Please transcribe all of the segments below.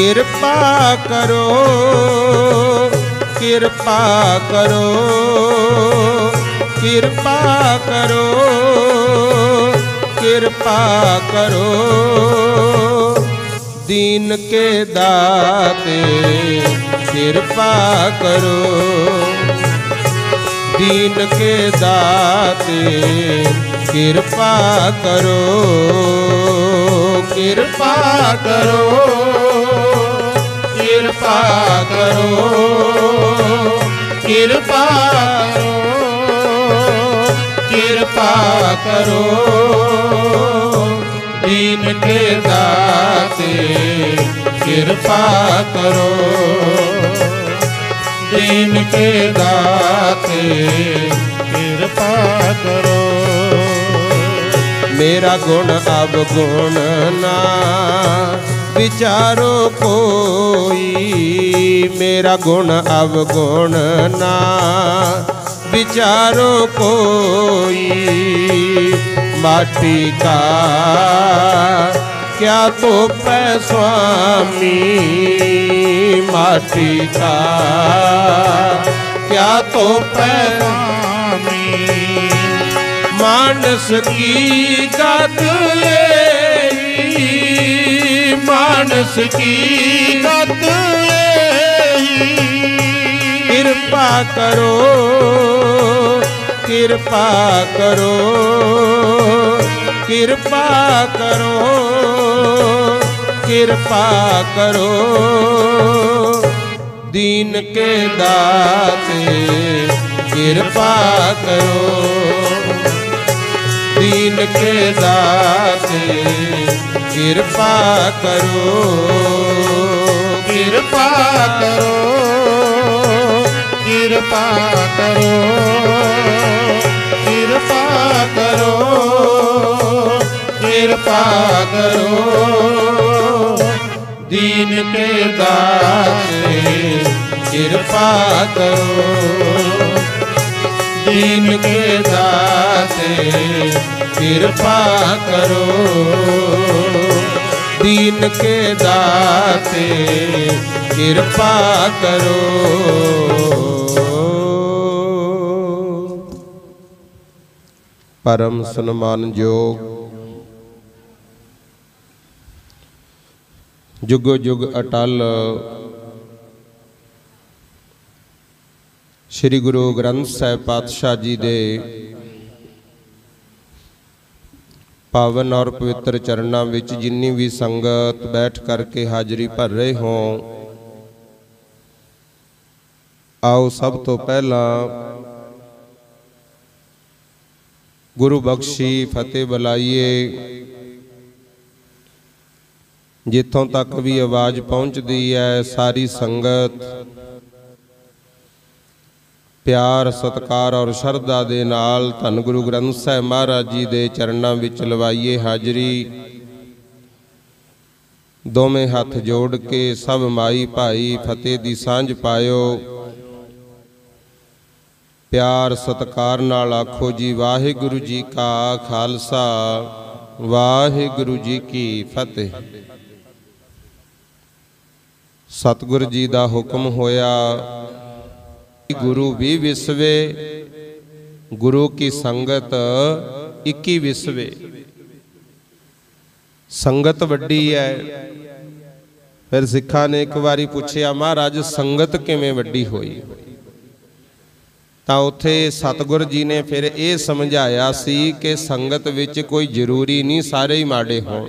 कृपा करो कृपा करो कृपा करो कृपा करो दीन के दाते कृपा करो दीन के दाते कृपा करो कृपा करो कृपा करो कृपा करो कृपा करो दीन के दाते कृपा करो दीन के दाते कृपा करो। मेरा गुण अवगुण ना विचारो कोई मेरा गुण अवगुण ना विचारो कोई माटी का क्या तो पै स्वामी माटी का क्या तो पै स्वामी मानस की गत मानस की गत कृपा करो कृपा करो कृपा करो कृपा करो दीन के दाते कृपा करो दीन के दाते कृपा करो कृपा करो कृपा करो कृपा करो कृपा करो दीन के दाते कृपा करो दीन के दाते कृपा करो दीन के दाते कृपा करो। परम सन्मान योग जुगो जुग अटल श्री गुरु ग्रंथ साहिब पातशाह जी दे पावन और पवित्र चरणों विच जिन्नी भी संगत बैठ करके हाजरी भर रहे हों, आओ सब तो पहला गुरु बख्शी फतेह बुलाइए। जिथों तक भी आवाज़ पहुँचती है सारी संगत प्यार सत्कार और शरधा दे नाल धन गुरु ग्रंथ साहिब महाराज जी दे चरणों विच लवाइए हाजरी। दोवें हथ जोड़ के सब माई भाई फतेह दी सांझ पायो। प्यार सत्कार नाल आखो जी वाहिगुरु जी का खालसा वाहिगुरु जी की फतेह। सतगुर जी दा हुक्म होया गुरु भी विसवे गुरु की संगत 21 विसवे। संगत वड्डी है। फिर सिखा ने एक बारी पूछया महाराज संगत किवें वड्डी होई, तां उत्थे सतगुर जी ने फिर ये समझाया सी कि संगत विच कोई जरूरी नहीं सारे ही माड़े होण।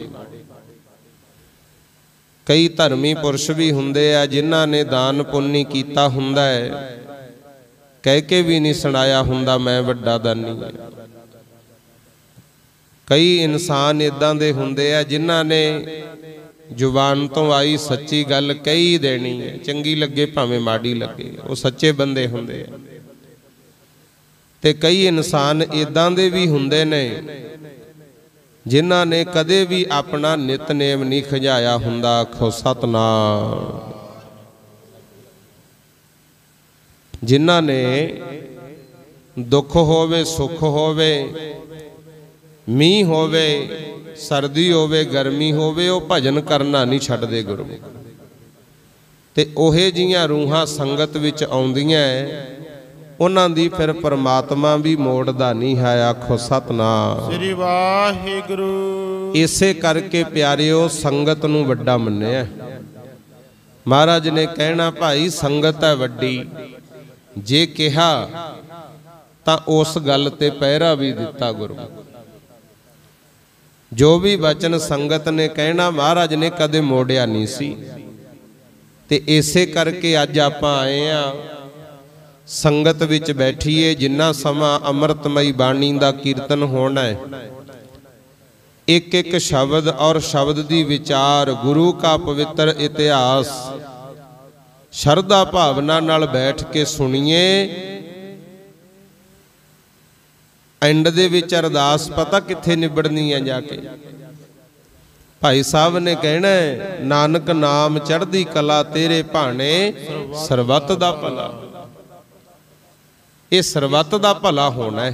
कई धर्मी पुरुष भी हुंदे आ जिन्हां ने दान पुण्य कीता हुंदा है, कह के भी नहीं सुनाया हुंदा मैं वड्डा दानी है। कई इंसान इदां दे हुंदे आ जिन्हां ने जुबान तो आई सच्ची गल कही देनी है, चंगी लगे भावें माड़ी लगे, वो सच्चे बंदे हुंदे आ। ते कई इंसान इदां दे भी हुंदे ने जिन्हां ने कदे भी अपना नितनेम नहीं खजाया हुंदा। आखो सतनाम। जिन्हां ने दुख होवे सुख होवे मीह होवे सर्दी होवे गर्मी होवे वो भजन करना नहीं छड्डदे गुरमुख। ते ओहे जिहियां रूहां संगत विच आउंदियां उन्हां दी फिर परमात्मा भी मोड़दा नहीं है। आखो सतनाम श्री वाहिगुरू। इसे करके प्यारिओ संगत नूं वड्डा मन्निया। महाराज ने कहना भाई संगत है वड्डी, जे कहा तां उस गल ते पहरा भी दिता गुरु। जो भी वचन संगत ने कहना महाराज ने कदे मोड़िया नहीं सी। ते इसे करके अज आपां आए आ संगत विच बैठीए। जिन्ना समा अमृतमई बाणी दा कीर्तन होना है, एक एक शब्द और शब्द दी विचार, गुरु का पवित्र इतिहास शरधा भावना नाल बैठ के सुनिए। एंड दे विच अरदास पता कित्थे निबड़नी है जाके। भाई साहब ने कहना है नानक नाम चढ़दी कला तेरे भाने सरबत दा भला। ये सरबत दा भला होना है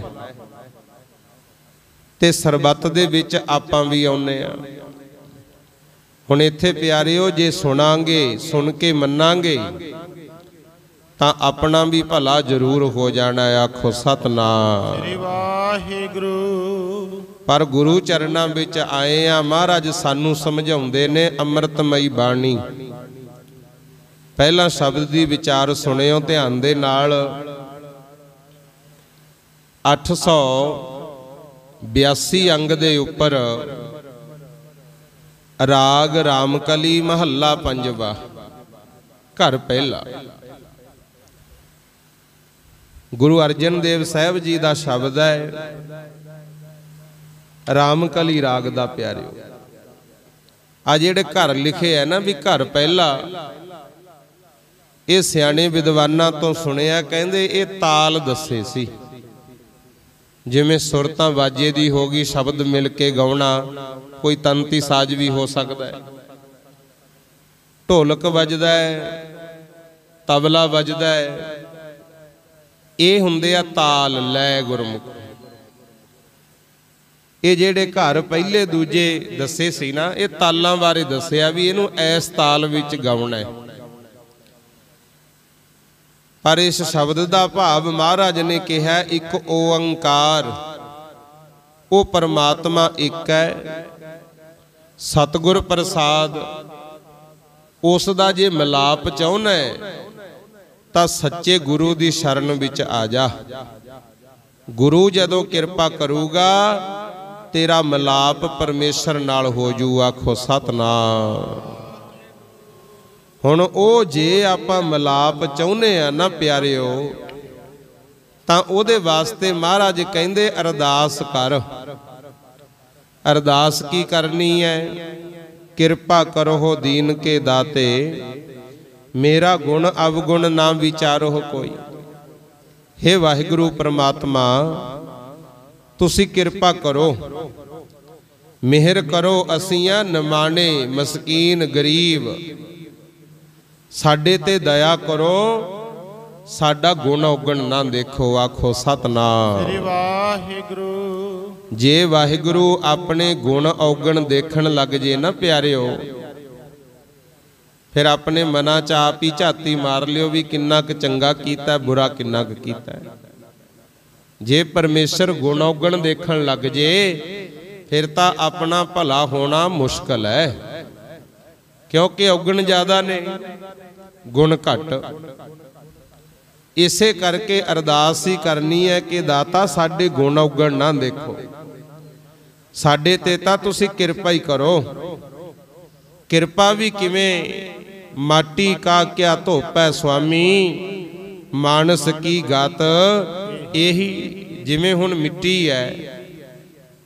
ते सरबत दे विच आपां भी आउणे आ। हुण इत्थे प्यारिओ जे सुनांगे सुन के मन्नांगे तां अपना भी भला जरूर हो जाना है। आखो सतनाम श्री वाहिगुरू। पर गुरु चरणां विच आए आ, महाराज सानू समझाउंदे ने अमृतमई बाणी। पहला शब्द दी विचार सुनियो ध्यान दे नाल। 882 अंग दे उपर राग रामकली महला पंजवा घर पहला। गुरु अर्जन देव साहब जी का शब्द है रामकली राग दा प्यारिओ। आ जिहड़े घर लिखे है ना भी घर पहला, ये सियाणे विद्वानां तो सुनिया कहंदे ये ताल दसे सी। जिमें सुरतां वाजे दी होगी, शब्द मिल के गाउणा, कोई तंती साज भी हो सकता है, ढोलक वजदा है, तबला वजदा है, ये हुंदे आ ताल लै गुरमुख। ये जेड़े घर पहले दूजे दसे सी ना, ये तालां बारे दसिया भी इहनूं इस ताल विच गाउणा है। पर इस शब्द का भाव महाराज ने कहा एक ओंकार, वो परमात्मा एक है, सतगुर प्रसाद। उसका जे मिलाप चाहना है तो सच्चे गुरु की शरण विच आ जा। गुरु जदों कृपा करूगा तेरा मिलाप परमेश्वर नाल हो जू। आखो सतनाम। हुण ओ जे आपां मिलाप चाहुंदे आ ना प्यारिओ, तां ओहदे वास्ते महाराज कहंदे अरदास कर। अरदास की करनी है? कृपा करो दीन के दाते, मेरा गुण अवगुण ना विचारो कोई। हे वाहिगुरू परमात्मा तुसी कृपा करो, मेहर करो। असीं निमाणे मस्कीन गरीब, साडे ते दया करो, साडा गुण औगण ना देखो। आखो सतनाम श्री वाहिगुरू। जे वाहिगुरू अपने गुण औगण देखण लग जे ना प्यारिओ, फिर अपने मना च आप ही झाती मार लियो भी किन्ना क चंगा कीता, बुरा किन्ना क कीता। जे परमेश्वर गुण औगण देखण लग जे फिर तां अपना भला होना मुश्किल है, क्योंकि औगण ज्यादा ने गुण घट। इसे करके अरदास ही करनी है कि दाता साडे गुण औगण ना देखो, साडे ते तां तुसी कृपा ही करो। कृपा भी किवें? माटी का क्या धोपै स्वामी, मानस की गात यही। जिमें हुण मिट्टी है,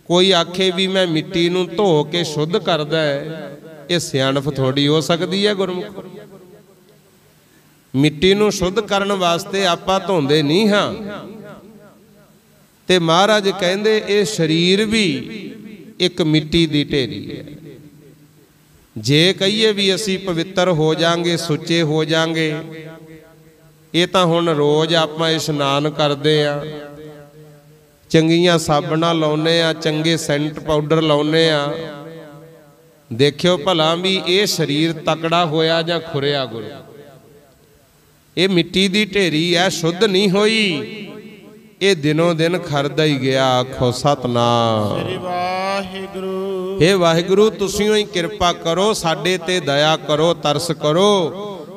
कोई आखे भी मैं मिट्टी नूं धो के शुद्ध करदा है, ये सियाणप थोड़ी हो सकती है गुरमुख। मिट्टी नूं शुद्ध करन वास्ते आपां धोंदे नहीं हाँ। ते महाराज कहंदे ये शरीर भी एक मिट्टी दी ढेरी है। जे कहिए भी असी पवित्र हो जाएंगे, सुचे हो जाएंगे, ये तो हुण रोज आपां इशनान करदे आ, चंगियां साबणां लाउने आ, चंगे सेंट पाउडर लाउने आ। देखियो भला भी ये शरीर तकड़ा होया जां खुरिया गुरु। ये मिट्टी दी ढेरी है, शुद्ध नहीं होई, ये दिनों दिन खरदा ही गया। आखो सतनाम। हे वाहिगुरु तुसीं ही किरपा करो, साडे ते दया करो, तरस करो,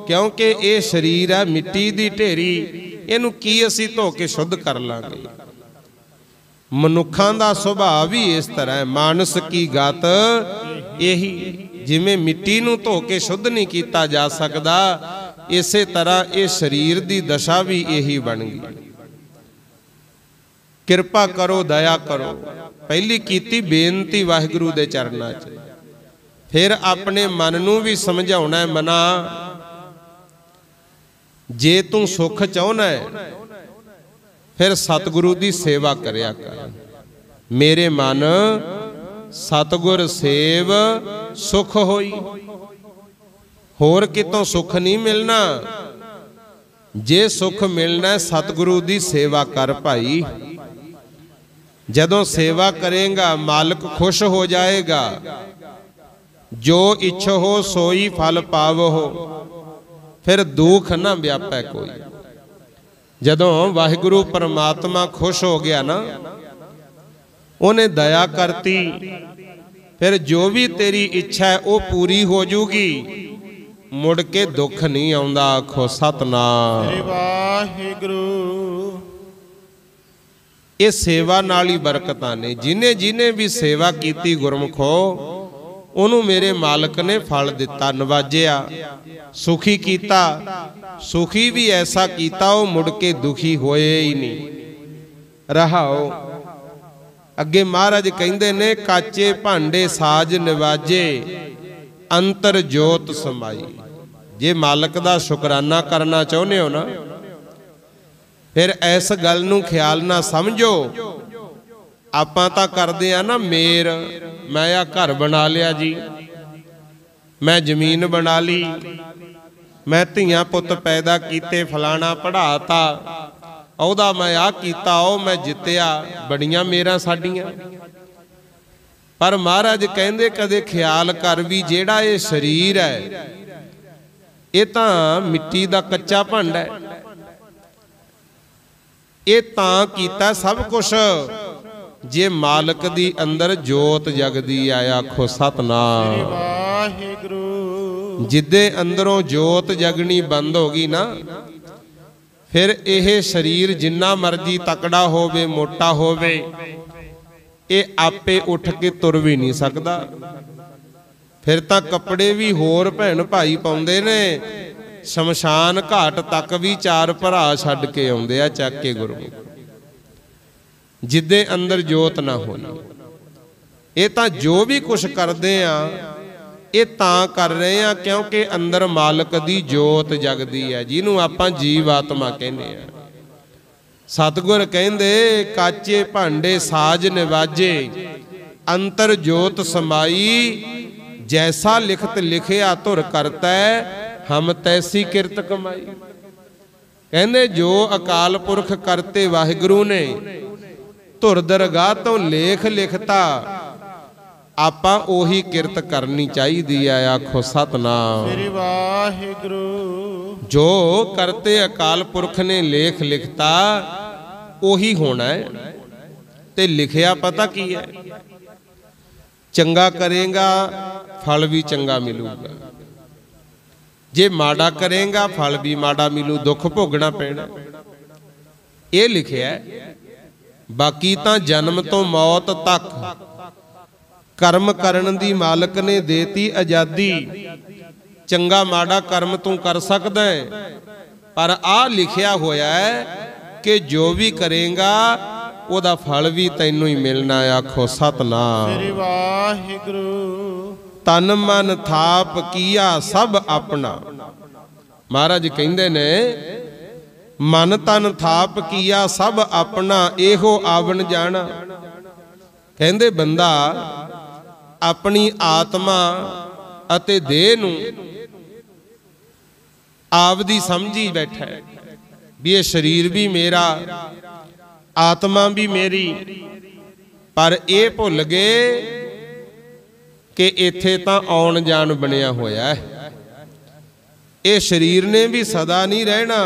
क्योंकि ये शरीर है मिट्टी दी ढेरी, इनू की असीं धो के शुद्ध कर लांगे। मनुखां दा सुभाव ही इस तरह है, मानस की गत यही, जिवें मिट्टी नू धो के शुद्ध नहीं किया जा सकता, इसे तरह ये शरीर दी दशा भी यही बन गई। किरपा करो, दया करो, पहली कीती बेनती वाहिगुरु दे चरनां च, फिर अपने मन नू भी समझाउणा है, मना जे तू सुख चाहुंदा है फिर सतगुरु दी सेवा करया कर। मेरे मन सतगुर सेव सुख होई, होर कितों सुख नहीं मिलना। जे सुख मिलना सतगुरु दी सेवा कर भाई। जदों सेवा करेगा मालिक खुश हो जाएगा। जो इच्छो हो सोई फल पावो हो, फिर दुख ना व्यापै कोई। जदों वाहिगुरु परमात्मा खुश हो गया ना, उन्हें दया करती, फिर जो भी तेरी इच्छा है वो पूरी हो जूगी, मुड़ के दुख नहीं आउंदा। आखो सतनाम। वाहिगुरु। ये सेवा नाल ही बरकतां ने। जिन्हें जिन्हें भी सेवा कीती गुरमुखो, उन्होंने मेरे मालिक ने फल दिता, नवाजिया, सुखी कीता। सुखी भी ऐसा कीता वो मुड़ के दुखी होए ही नहीं। रहाओ अगे महाराज कहंदे ने, काचे भांडे साज नवाजे, अंतर जोत समाई। जे मालिक दा शुकराना करना चाहुंदे हो ना, फिर इस गल नूं ख्याल ना समझो। आपां तां करदे आ ना मेर, मैं आ घर बना लिया जी, मैं जमीन बना ली, मैं धीआं पुत पैदा कीते, फलाना पढ़ाता, ओहदा मैं आ कीता, ओ मैं जित्तिया, बड़ियां मेरां साडियां। पर महाराज कहंदे कदे ख्याल कर भी, जेड़ा ये शरीर है ये तां मिट्टी दा कच्चा भांडा है। ये तां कीता सब कुछ जे मालिक दी अंदर जोत जगदी है। आखो सतनाम। जिदे अंदरों जोत जगनी बंद होगी ना, फिर यह शरीर जिन्ना मर्जी तकड़ा होवे, मोटा होवे, ये आपे उठ के तुर भी नहीं सकता। फिर तां कपड़े भी होर भैन भाई पाउंदे ने, शमशान घाट तक भी चार भरा छड्ड के आउंदे आ चक के गुरमुख। जिदे अंदर जोत ना होनी। ये तां जो भी कुछ करदे आ, ये तां कर रहे हैं क्योंकि अंदर मालिक दी जोत जगदी है, जिन्हों आपां जीव आत्मा कहने आ। सतगुर कहंदे, काचे भांडे साज निवाजे, अंतर जोत समाई। जैसा लिखत लिखिया तुर करता है, हम तैसी किरत कमाई। कहंदे जो अकाल पुरख करते वाहिगुरु ने, धुर दरगाह तो लेख लिखता, आपां ओही किरत करनी चाहिदी है। आखो सतनाम। वाहिगुरु। जो करते अकाल पुरख ने लेख लिखता, ओही होना है। ते लिखिया पता की है, चंगा करेगा फल भी चंगा मिलूगा, जे माड़ा करेगा फल भी माड़ा मिलू, दुख भोगना पैना। ये लिखिया है। बाकी तां जन्म तो मौत तक कर्म करन दी मालिक ने देती आजादी। चंगा माड़ा कर्म तू कर सकदा है, पर आ लिखिया होया है कि जो भी करेगा ओदा फल भी तैनू ही मिलना है। आखो सतनाम। वाहिगुरु। तन मन थाप किया सब अपना। महाराज कहंदे ने, मन तन थाप किया सब अपना, एहो आवन जाना। कहंदे बंदा अपनी आत्मा अते देह नूं आपदी समझी बैठा है भी ये शरीर भी मेरा, आत्मा भी मेरी, पर ये भुल गए कि इत्थे तां आउण जाण बनिया होया है। ये शरीर ने भी सदा नहीं रहना,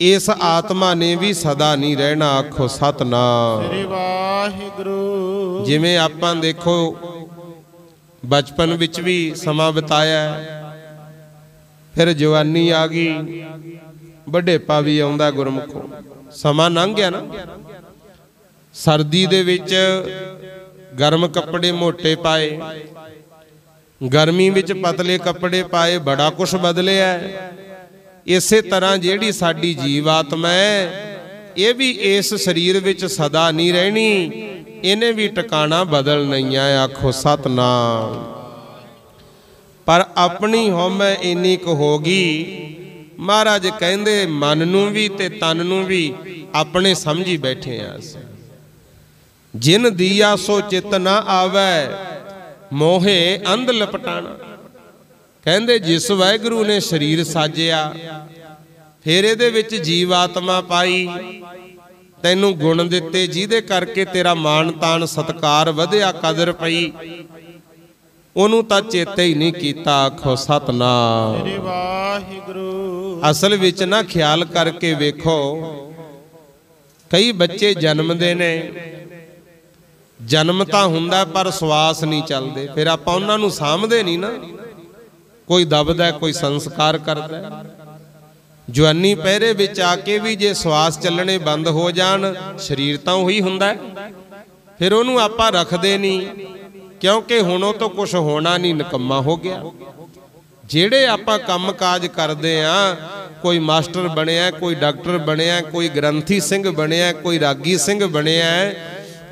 इस आत्मा ने भी सदा नहीं रहना। आखो सतनाम। श्री वाहिगुरु। जिवें आपां देखो बचपन विच भी समा बिताया, फिर जवानी आ गई, बुढ़ेपा भी आउंदा गुरमुखो, समा लंघ गया ना। सर्दी दे विच गर्म कपड़े मोटे पाए, गर्मी विच पतले कपड़े पाए, बड़ा कुछ बदलिया है। इसे तरह जिहड़ी साडी जीवात्मा है, ये भी इस शरीर विच सदा नहीं रहनी, इन्हें भी टिकाना बदलना ही है। आखो सतनाम। पर अपनी हौमै इन्नी क होगी, महाराज कहंदे मन नूं भी ते तन नूं भी अपने समझी बैठे हैं। जिन दिया सो चित ना आवे, मोहे अंध लपटाना। कहंदे जिस वाहिगुरू ने शरीर साजिया, फिर इहदे विच जीव आत्मा पाई, तैनूं गुण दिते जिहदे करके तेरा मान तान सत्कार वधिया, कदर पई, ओनू तां चेते ही नहीं कीता। आखो सतनाम। श्री वाहिगुरु। असल विच ना ख्याल करके वेखो, कई बच्चे जन्मदे ने, जन्म तां हुंदा पर सवास नहीं चलदे, फिर आपां उन्हां नूं सामभदे नहीं ना। कोई दबदा, कोई संस्कार करदा। जवानी पहरे विच आके भी जे सवास चलने बंद हो जाण, शरीर तां उही हुंदा, फिर ओनू आपां रखदे नहीं, क्योंकि हुण ओह तो कुछ होना नहीं, निकम्मा हो गया। जेड़े आपां काम काज करदे आ, कोई मास्टर बनिया, कोई डॉक्टर बनिया, कोई ग्रंथी सिंह बनिया, कोई रागी सिंह बनिया,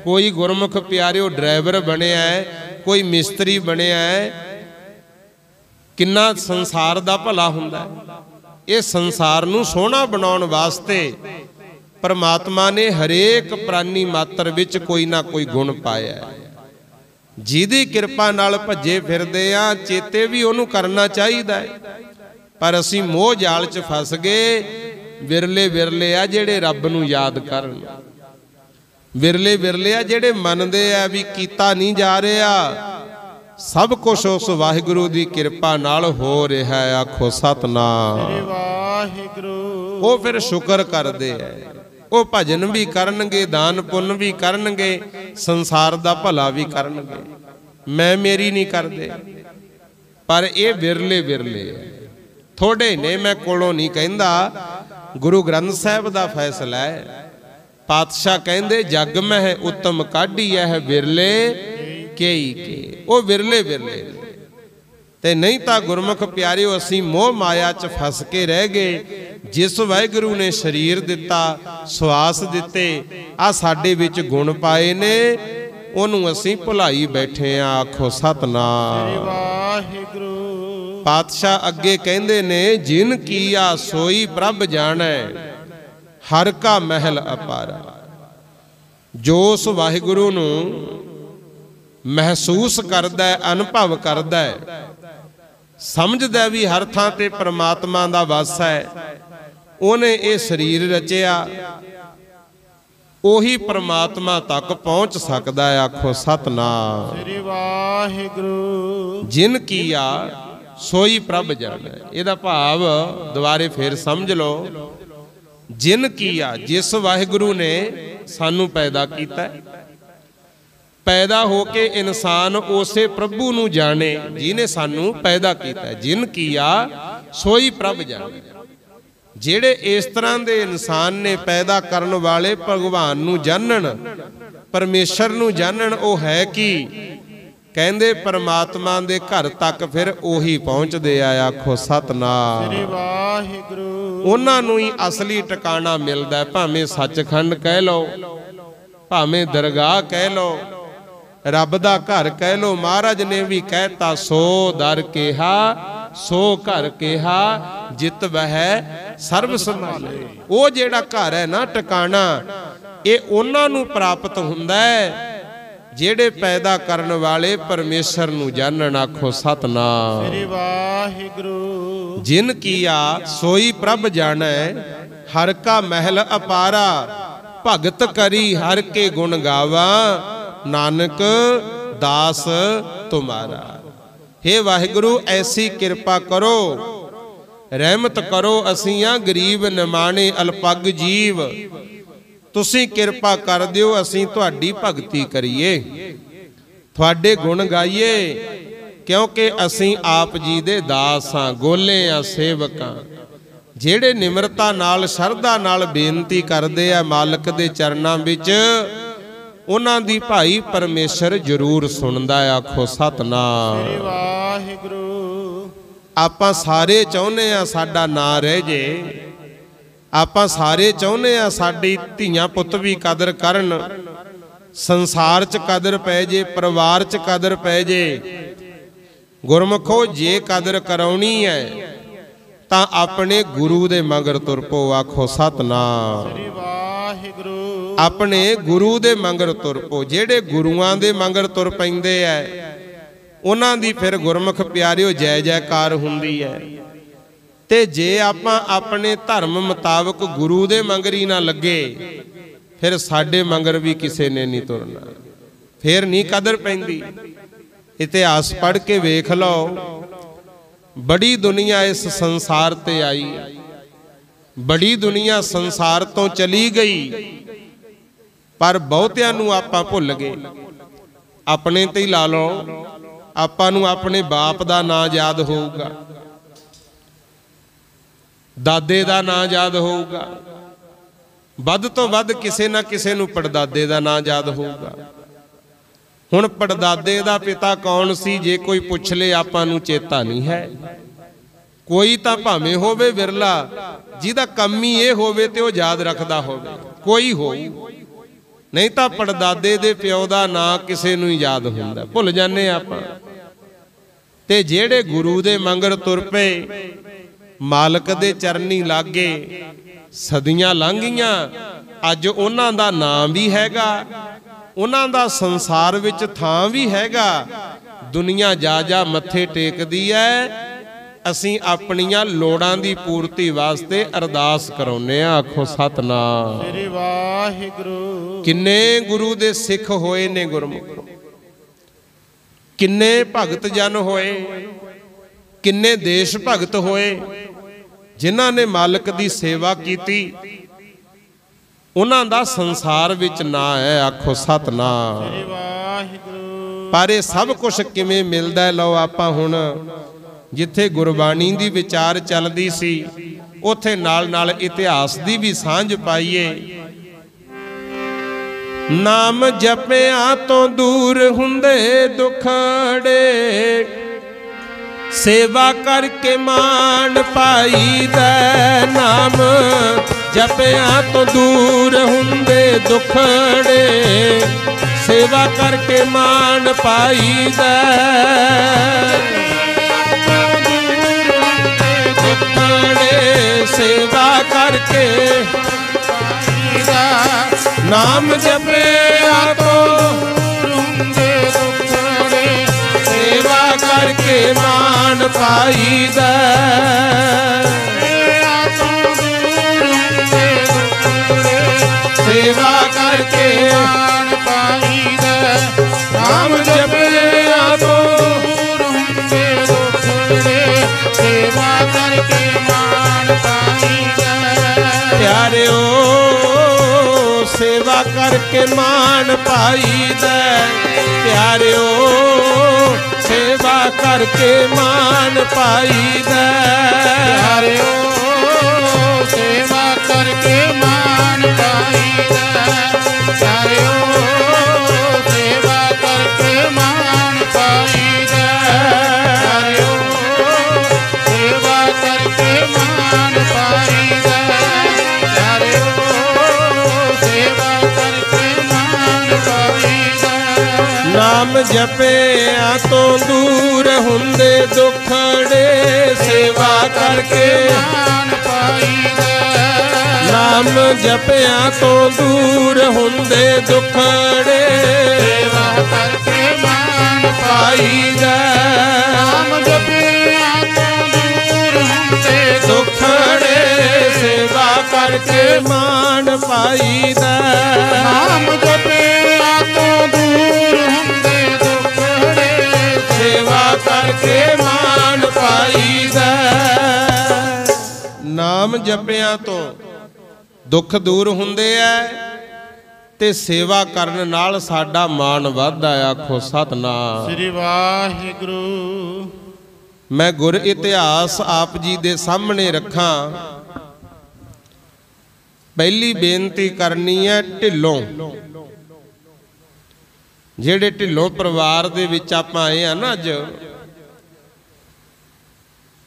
कोई गुरमुख प्यारिओ ड्राइवर बनिया, कोई मिस्त्री बनिया, किन्ना संसार दा भला हुंदा है। इस संसार नूं सोहना बनाउण वास्ते परमात्मा ने हरेक प्राणी मात्र विच कोई ना कोई गुण पाया है। जिहदी किरपा नाल भज्जे फिरदे आ, चेते भी उहनूं करना चाहिदा है, पर असीं मोह जाल च फस गए। विरले विरले आ जिहड़े रब नूं याद करन, विरले विरले आ जिहड़े मनदे आ भी कीता नहीं जा रहा, सब कुछ उस वाहिगुरू दी किरपा नाल हो रहा है। आखो सतनाम। श्री वाहिगुरु। वो फिर शुक्र करदे है, वो भजन भी करनगे, दान पुण्य भी करनगे, संसार दा भला भी करनगे। मैं मेरी नहीं करदे, पर ये विरले विरले है, थोड़े ने। मैं कोलों नहीं कहंदा, गुरु ग्रंथ साहिब दा फैसला है। पातशाह कहंदे जग में उत्तम काढ़ी है, विरले केई के। वो विरले विरले ते नहीं तां गुरमुख प्यारिओ असीं मोह माया च फस के रह गए। जिस वाहिगुरू ने शरीर दिता, श्वास दिते, आ साडे विच गुण पाए ने, ओनू असीं भुलाई बैठे आ। आखो सतनाम। श्री वाहिगुरु। पातशाह अगे कहंदे ने, जिन कीया सोई प्रभ जाणै, हर का महल अपारा। जो उस वाहिगुरू नूं महसूस करदा है, अनुभव करदा है, समझदा भी हर थां ते परमात्मा दा वास है, ओने ये शरीर रचिया, ओही परमात्मा तक पहुंच सकदा है। आखो सतनाम। श्री वाहिगुरु। जिन कीया सोई प्रभ जाणै। इहदा भाव दुबारे फिर समझ लो। जिन कीया, जिस वाहिगुरू ने सानू पैदा कीता, पैदा होके इंसान उसे प्रभु नू जाने जिन्हें सानू पैदा किया। जिन किया सोई प्रभ जाने। जेड़े इस तरह के इंसान ने पैदा करने वाले भगवान नू जानन, परमेश्वर नू जानन, वो है कि कहंदे परमात्मा दे घर तक फिर ओही पहुंचदे आ। आखो सतनाम। श्री वाहिगुरु। उन्हां नू ही असली ठिकाना मिलदा, भावें सचखंड कह लो, भावें दरगाह कह लो, रब दा घर कह लो। महाराज ने भी कहता, सो दर केहा सो घर केहा, जित वह सर्व संभाले। वो जेड़ा घर है ना ठिकाना, ये उन्हां नू प्राप्त हुंदा है जेड़े पैदा करने वाले परमेश्वर नू जानन। आखो सतनाम। श्री वाहिगुरु। जिन किया सोई प्रभ जानै, हर का महल अपारा। भगत करी हर के गुण गावा, नानक दास तुम्हारा। हे वाहिगुरु, ऐसी कृपा करो रहमत करो असीं आ गरीब निमाणे अलपग जीव, तुसीं किरपा कर दिओ असीं तुहाडी भगती करिए, तुहाडे गुण गाइए, क्योंकि असीं आप जी दे दास हां, गोले आ सेवक हां। ਜਿਹੜੇ ਨਿਮਰਤਾ ਨਾਲ ਸ਼ਰਧਾ ਨਾਲ ਬੇਨਤੀ ਕਰਦੇ ਆ ਮਾਲਕ ਦੇ ਚਰਨਾਂ ਵਿੱਚ, ਉਹਨਾਂ ਦੀ ਭਾਈ ਪਰਮੇਸ਼ਰ ਜ਼ਰੂਰ ਸੁਣਦਾ। ਆਖੋ ਸਤਨਾਮ ਸ੍ਰੀ ਵਾਹਿਗੁਰੂ। ਆਪਾਂ ਸਾਰੇ ਚਾਹੁੰਦੇ ਆ ਸਾਡਾ ਨਾਂ ਰਹਿ ਜੇ, ਆਪਾਂ ਸਾਰੇ ਚਾਹੁੰਦੇ ਆ ਸਾਡੀ ਧੀਆਂ ਪੁੱਤ ਵੀ ਕਦਰ ਕਰਨ, ਸੰਸਾਰ 'ਚ ਕਦਰ ਪੈ ਜੇ, ਪਰਿਵਾਰ 'ਚ ਕਦਰ ਪੈ ਜੇ। ਗੁਰਮੁਖੋ ਜੇ ਕਦਰ ਕਰਾਉਣੀ ਹੈ ਤਾਂ ਆਪਣੇ ਗੁਰੂ ਦੇ ਮਗਰ ਤੁਰ ਪੋ। ਆਖੋ ਸਤਨਾਮ ਸ੍ਰੀ ਵਾਹਿਗੁਰੂ। ਆਪਣੇ ਗੁਰੂ ਦੇ ਮਗਰ ਤੁਰ ਪੋ। ਜਿਹੜੇ ਗੁਰੂਆਂ ਦੇ ਮਗਰ ਤੁਰ ਪੈਂਦੇ ਐ ਉਹਨਾਂ ਦੀ ਫਿਰ ਗੁਰਮੁਖ ਪਿਆਰਿਓ ਜੈ ਜੈਕਾਰ ਹੁੰਦੀ ਹੈ। ਤੇ ਜੇ ਆਪਾਂ ਆਪਣੇ ਧਰਮ ਮੁਤਾਬਕ ਗੁਰੂ ਦੇ ਮਗਰ ਹੀ ਨਾ ਲੱਗੇ, ਫਿਰ ਸਾਡੇ ਮਗਰ ਵੀ ਕਿਸੇ ਨੇ ਨਹੀਂ ਤੁਰਨਾ, ਫਿਰ ਨਹੀਂ ਕਦਰ ਪੈਂਦੀ। ਇਤਿਹਾਸ ਪੜ੍ਹ ਕੇ ਵੇਖ ਲਓ, बड़ी दुनिया इस संसार ते आई, बड़ी दुनिया संसार तो चली गई, पर बहुतियां नूं आपां भुल गए। अपने ते ही ला लो, आपां नूं अपने बाप दा नां याद होऊगा, दादे दा नां याद होऊगा, वध तो वध किसे ना किसे नूं पड़दादे दा नां याद होऊगा। ਹੁਣ ਪੜਦਾਦੇ ਦਾ ਪਿਤਾ ਕੌਣ ਸੀ ਜੇ ਕੋਈ ਪੁੱਛ ਲੇ ਆਪਾਂ ਨੂੰ ਚੇਤਾ ਨਹੀਂ ਹੈ। ਕੋਈ ਤਾਂ ਭਾਵੇਂ ਹੋਵੇ ਵਿਰਲਾ ਜਿਹਦਾ ਕੰਮ ਹੀ ਇਹ ਹੋਵੇ ਤੇ ਉਹ ਯਾਦ ਰੱਖਦਾ ਹੋਵੇ, ਕੋਈ ਹੋਊ, ਨਹੀਂ ਤਾਂ ਪੜਦਾਦੇ ਦੇ ਪਿਓ ਦਾ ਨਾਂ ਕਿਸੇ ਨੂੰ ਯਾਦ ਹੁੰਦਾ, ਭੁੱਲ ਜਾਂਦੇ ਆਪਾਂ। ਤੇ ਜਿਹੜੇ ਗੁਰੂ ਦੇ ਮੰਗਰ ਤੁਰ ਪਏ, ਮਾਲਕ ਦੇ ਚਰਨੀ ਲਾਗੇ, ਸਦੀਆਂ ਲੰਘ ਗਈਆਂ, ਅੱਜ ਉਹਨਾਂ ਦਾ ਨਾਮ ਵੀ ਹੈਗਾ, ਉਹਨਾਂ ਦਾ ਸੰਸਾਰ ਵਿੱਚ ਥਾਂ ਵੀ ਹੈਗਾ। ਦੁਨੀਆ ਜਾ ਜਾ ਮੱਥੇ ਟੇਕਦੀ ਹੈ, ਅਸੀਂ ਆਪਣੀਆਂ ਲੋੜਾਂ ਦੀ ਪੂਰਤੀ ਵਾਸਤੇ ਅਰਦਾਸ ਕਰਾਉਂਦੇ ਆ। ਆਖੋ ਸਤਨਾਮ ਸ੍ਰੀ ਵਾਹਿਗੁਰੂ। ਕਿੰਨੇ ਗੁਰੂ ਦੇ ਸਿੱਖ ਹੋਏ ਨੇ ਗੁਰਮੁਖੋ, ਕਿੰਨੇ ਭਗਤ ਜਨ ਹੋਏ, ਕਿੰਨੇ ਦੇਸ਼ ਭਗਤ ਹੋਏ ਜਿਨ੍ਹਾਂ ਨੇ ਮਾਲਕ ਦੀ ਸੇਵਾ ਕੀਤੀ, ਉਹਨਾਂ ਦਾ ਸੰਸਾਰ ਵਿੱਚ ਨਾਂ ਹੈ। ਆਖੋ ਸਤਨਾਮ ਸ੍ਰੀ ਵਾਹਿਗੁਰੂ। ਪਰ ਇਹ ਸਭ ਕੁਝ ਕਿਵੇਂ ਮਿਲਦਾ ਹੈ? ਲਓ ਆਪਾਂ ਹੁਣ ਜਿੱਥੇ ਗੁਰਬਾਣੀ ਦੀ ਵਿਚਾਰ ਚੱਲਦੀ ਸੀ, ਉੱਥੇ ਨਾਲ ਨਾਲ ਇਤਿਹਾਸ ਦੀ ਵੀ ਸਾਂਝ ਪਾਈਏ। ਨਾਮ ਜਪਿਆ ਤੋਂ ਦੂਰ ਹੁੰਦੇ ਦੁਖੜੇ, ਸੇਵਾ करके मान पाईदा। नाम जपिया तो दूर हुंदे दुखड़े, सेवा करके मान पाईदा। दुखड़े सेवा करके पाईदा। नाम जपिया तो करके मान पाईदा। सेवा करके मान पाईदा। नाम जपिया तो सेवा करके मान पाईदा। प्यारिओ सेवा करके मान पाईदा। प्यारिओ सेवा करके मान पाईदा। प्यारिओ सेवा करके मान पाईदा। प्यारिओ सेवा करके मान पाईदा। प्यारिओ सेवा करके मान पाईदा। प्यारिओ सेवा करके मान पाईदा। नाम जपिया तो दूर हुंदे दुखड़े, सेवा करके मान पाईदा। नाम जपिया तो दूर हुंदे दुखड़े, सेवा करके मान पाईदा। नाम जपिया तो दूर हुंदे दुखड़े, सेवा करके मान पाईदा। नाम जपिया तो दूर हुंदे दुखड़े, सेवा करके मान पाईदा। ਜਪਿਆਂ ਤੋਂ ਦੁੱਖ ਦੂਰ ਹੁੰਦੇ ਐ ਤੇ ਸੇਵਾ ਕਰਨ ਨਾਲ ਸਾਡਾ ਮਾਣ ਵੱਧਦਾ। ਆਖੋ ਸਤਿਨਾਮ ਸ੍ਰੀ ਵਾਹਿਗੁਰੂ। ਮੈਂ ਗੁਰ ਇਤਿਹਾਸ ਆਪ ਜੀ ਦੇ ਸਾਹਮਣੇ ਰੱਖਾਂ। ਪਹਿਲੀ ਬੇਨਤੀ ਕਰਨੀ ਹੈ ਢਿੱਲੋਂ, ਜਿਹੜੇ ਢਿੱਲੋਂ ਪਰਿਵਾਰ ਦੇ ਵਿੱਚ ਆਪਾਂ ਆਏ ਆ ਨਾ, ਅੱਜ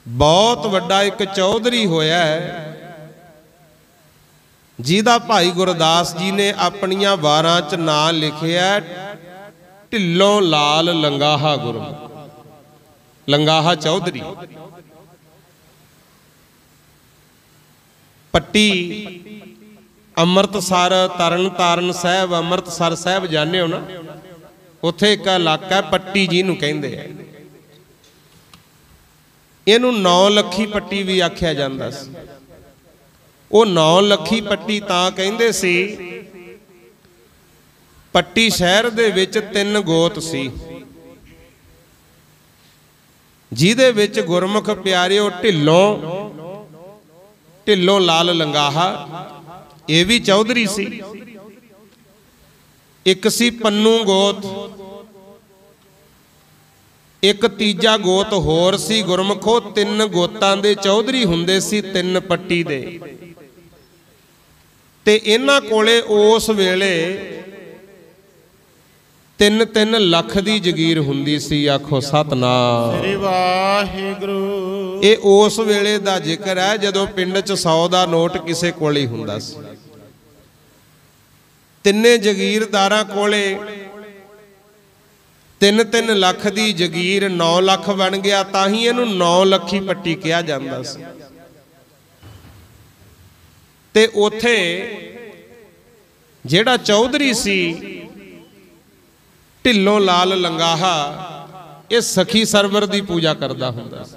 ਬਹੁਤ ਵੱਡਾ ਇੱਕ ਚੌਧਰੀ ਹੋਇਆ ਹੈ ਜਿਹਦਾ ਭਾਈ ਗੁਰਦਾਸ ਜੀ ਨੇ ਆਪਣੀਆਂ ਵਾਰਾਂ 'ਚ ਨਾਂ ਲਿਖਿਆ ਢਿੱਲੋਂ ਲਾਲ ਲੰਗਾਹਾ ਗੁਰਮੁਖ, ਲੰਗਾਹਾ ਚੌਧਰੀ। ਪੱਟੀ ਅੰਮ੍ਰਿਤਸਰ, ਤਰਨ ਤਾਰਨ ਸਾਹਿਬ, ਅੰਮ੍ਰਿਤਸਰ ਸਾਹਿਬ ਜਾਣਦੇ ਹੋ ਨਾ, ਉੱਥੇ ਇੱਕ ਇਲਾਕਾ ਪੱਟੀ ਜਿਹਨੂੰ ਕਹਿੰਦੇ ਆ। ਇਹਨੂੰ 9 ਲੱਖੀ ਪੱਟੀ ਵੀ ਆਖਿਆ ਜਾਂਦਾ ਸੀ। ਉਹ 9 ਲੱਖੀ ਪੱਟੀ ਤਾਂ ਕਹਿੰਦੇ ਸੀ, ਪੱਟੀ ਸ਼ਹਿਰ ਦੇ ਵਿੱਚ 3 ਗੋਤ ਸੀ ਜਿਹਦੇ ਵਿੱਚ ਗੁਰਮੁਖ ਪਿਆਰਿਓ ਢਿੱਲੋਂ ਲਾਲ ਲੰਗਾਹਾ, ਇਹ ਵੀ ਚੌਧਰੀ ਸੀ। ਇੱਕ ਸੀ ਪੰਨੂ ਗੋਤ, ਇੱਕ ਤੀਜਾ ਗੋਤ ਹੋਰ ਸੀ ਗੁਰਮੁਖੋ। 3 ਗੋਤਾਂ ਦੇ ਚੌਧਰੀ ਹੁੰਦੇ ਸੀ, 3 ਪੱਟੀ ਦੇ। ਤੇ ਇਹਨਾਂ ਕੋਲੇ ਉਸ ਵੇਲੇ 3-3 ਲੱਖ ਦੀ ਜ਼ਗੀਰ ਹੁੰਦੀ ਸੀ। ਆਖੋ ਸਤਿਨਾਮ ਸ੍ਰੀ ਵਾਹਿਗੁਰੂ। ਇਹ ਉਸ ਵੇਲੇ ਦਾ ਜ਼ਿਕਰ ਹੈ ਜਦੋਂ ਪਿੰਡ 'ਚ 100 ਦਾ ਨੋਟ ਕਿਸੇ ਕੋਲੇ ਹੀ ਹੁੰਦਾ ਸੀ। ਤਿੰਨੇ ਜ਼ਗੀਰਦਾਰਾਂ ਕੋਲੇ 3-3 ਲੱਖ ਦੀ ਜ਼ਗੀਰ, 9 ਲੱਖ ਬਣ ਗਿਆ, ਤਾਂ ਹੀ ਇਹਨੂੰ 9 ਲੱਖੀ ਪੱਟੀ ਕਿਹਾ ਜਾਂਦਾ ਸੀ। ਤੇ ਉਥੇ ਜਿਹੜਾ ਚੌਧਰੀ ਸੀ ਢਿੱਲੋਂ ਲਾਲ ਲੰਗਾਹਾ, ਇਹ ਸਖੀ ਸਰਵਰ ਦੀ ਪੂਜਾ ਕਰਦਾ ਹੁੰਦਾ ਸੀ।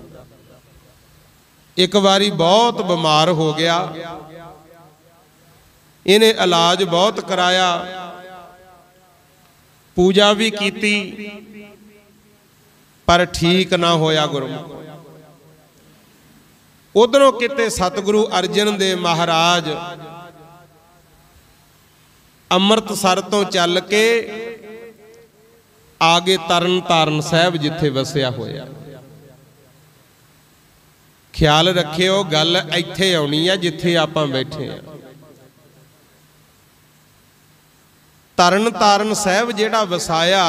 ਇੱਕ ਵਾਰੀ ਬਹੁਤ ਬਿਮਾਰ ਹੋ ਗਿਆ, ਇਹਨੇ ਇਲਾਜ ਬਹੁਤ ਕਰਾਇਆ, ਪੂਜਾ ਵੀ ਕੀਤੀ, ਪਰ ਠੀਕ ਨਾ ਹੋਇਆ ਗੁਰਮੁਖ। ਉਧਰੋਂ ਕਿਤੇ ਸਤਿਗੁਰੂ ਅਰਜਨ ਦੇਵ ਮਹਾਰਾਜ ਅੰਮ੍ਰਿਤਸਰ ਤੋਂ ਚੱਲ ਕੇ ਆ ਗਏ ਤਰਨ ਤਾਰਨ ਸਾਹਿਬ, ਜਿੱਥੇ ਵਸਿਆ ਹੋਇਆ। ਖਿਆਲ ਰੱਖਿਓ, ਗੱਲ ਇੱਥੇ ਆਉਣੀ ਆ ਜਿੱਥੇ ਆਪਾਂ ਬੈਠੇ ਆ। ਤਰਨ ਤਾਰਨ ਸਾਹਿਬ ਜਿਹੜਾ ਵਸਾਇਆ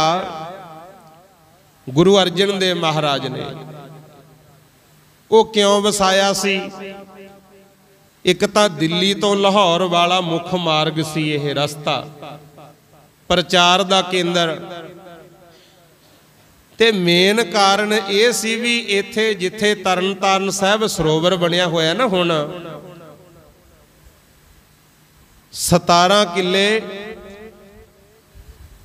ਗੁਰੂ ਅਰਜਨ ਦੇਵ ਮਹਾਰਾਜ ਨੇ, ਉਹ ਕਿਉਂ ਵਸਾਇਆ ਸੀ? ਇੱਕ ਤਾਂ ਦਿੱਲੀ ਤੋਂ ਲਾਹੌਰ ਵਾਲਾ ਮੁੱਖ ਮਾਰਗ ਸੀ ਇਹ ਰਸਤਾ, ਪ੍ਰਚਾਰ ਦਾ ਕੇਂਦਰ। ਤੇ ਮੇਨ ਕਾਰਨ ਇਹ ਸੀ ਵੀ ਇੱਥੇ ਜਿੱਥੇ ਤਰਨ ਤਾਰਨ ਸਾਹਿਬ ਸਰੋਵਰ ਬਣਿਆ ਹੋਇਆ ਨਾ ਹੁਣ, 17 ਕਿੱਲੇ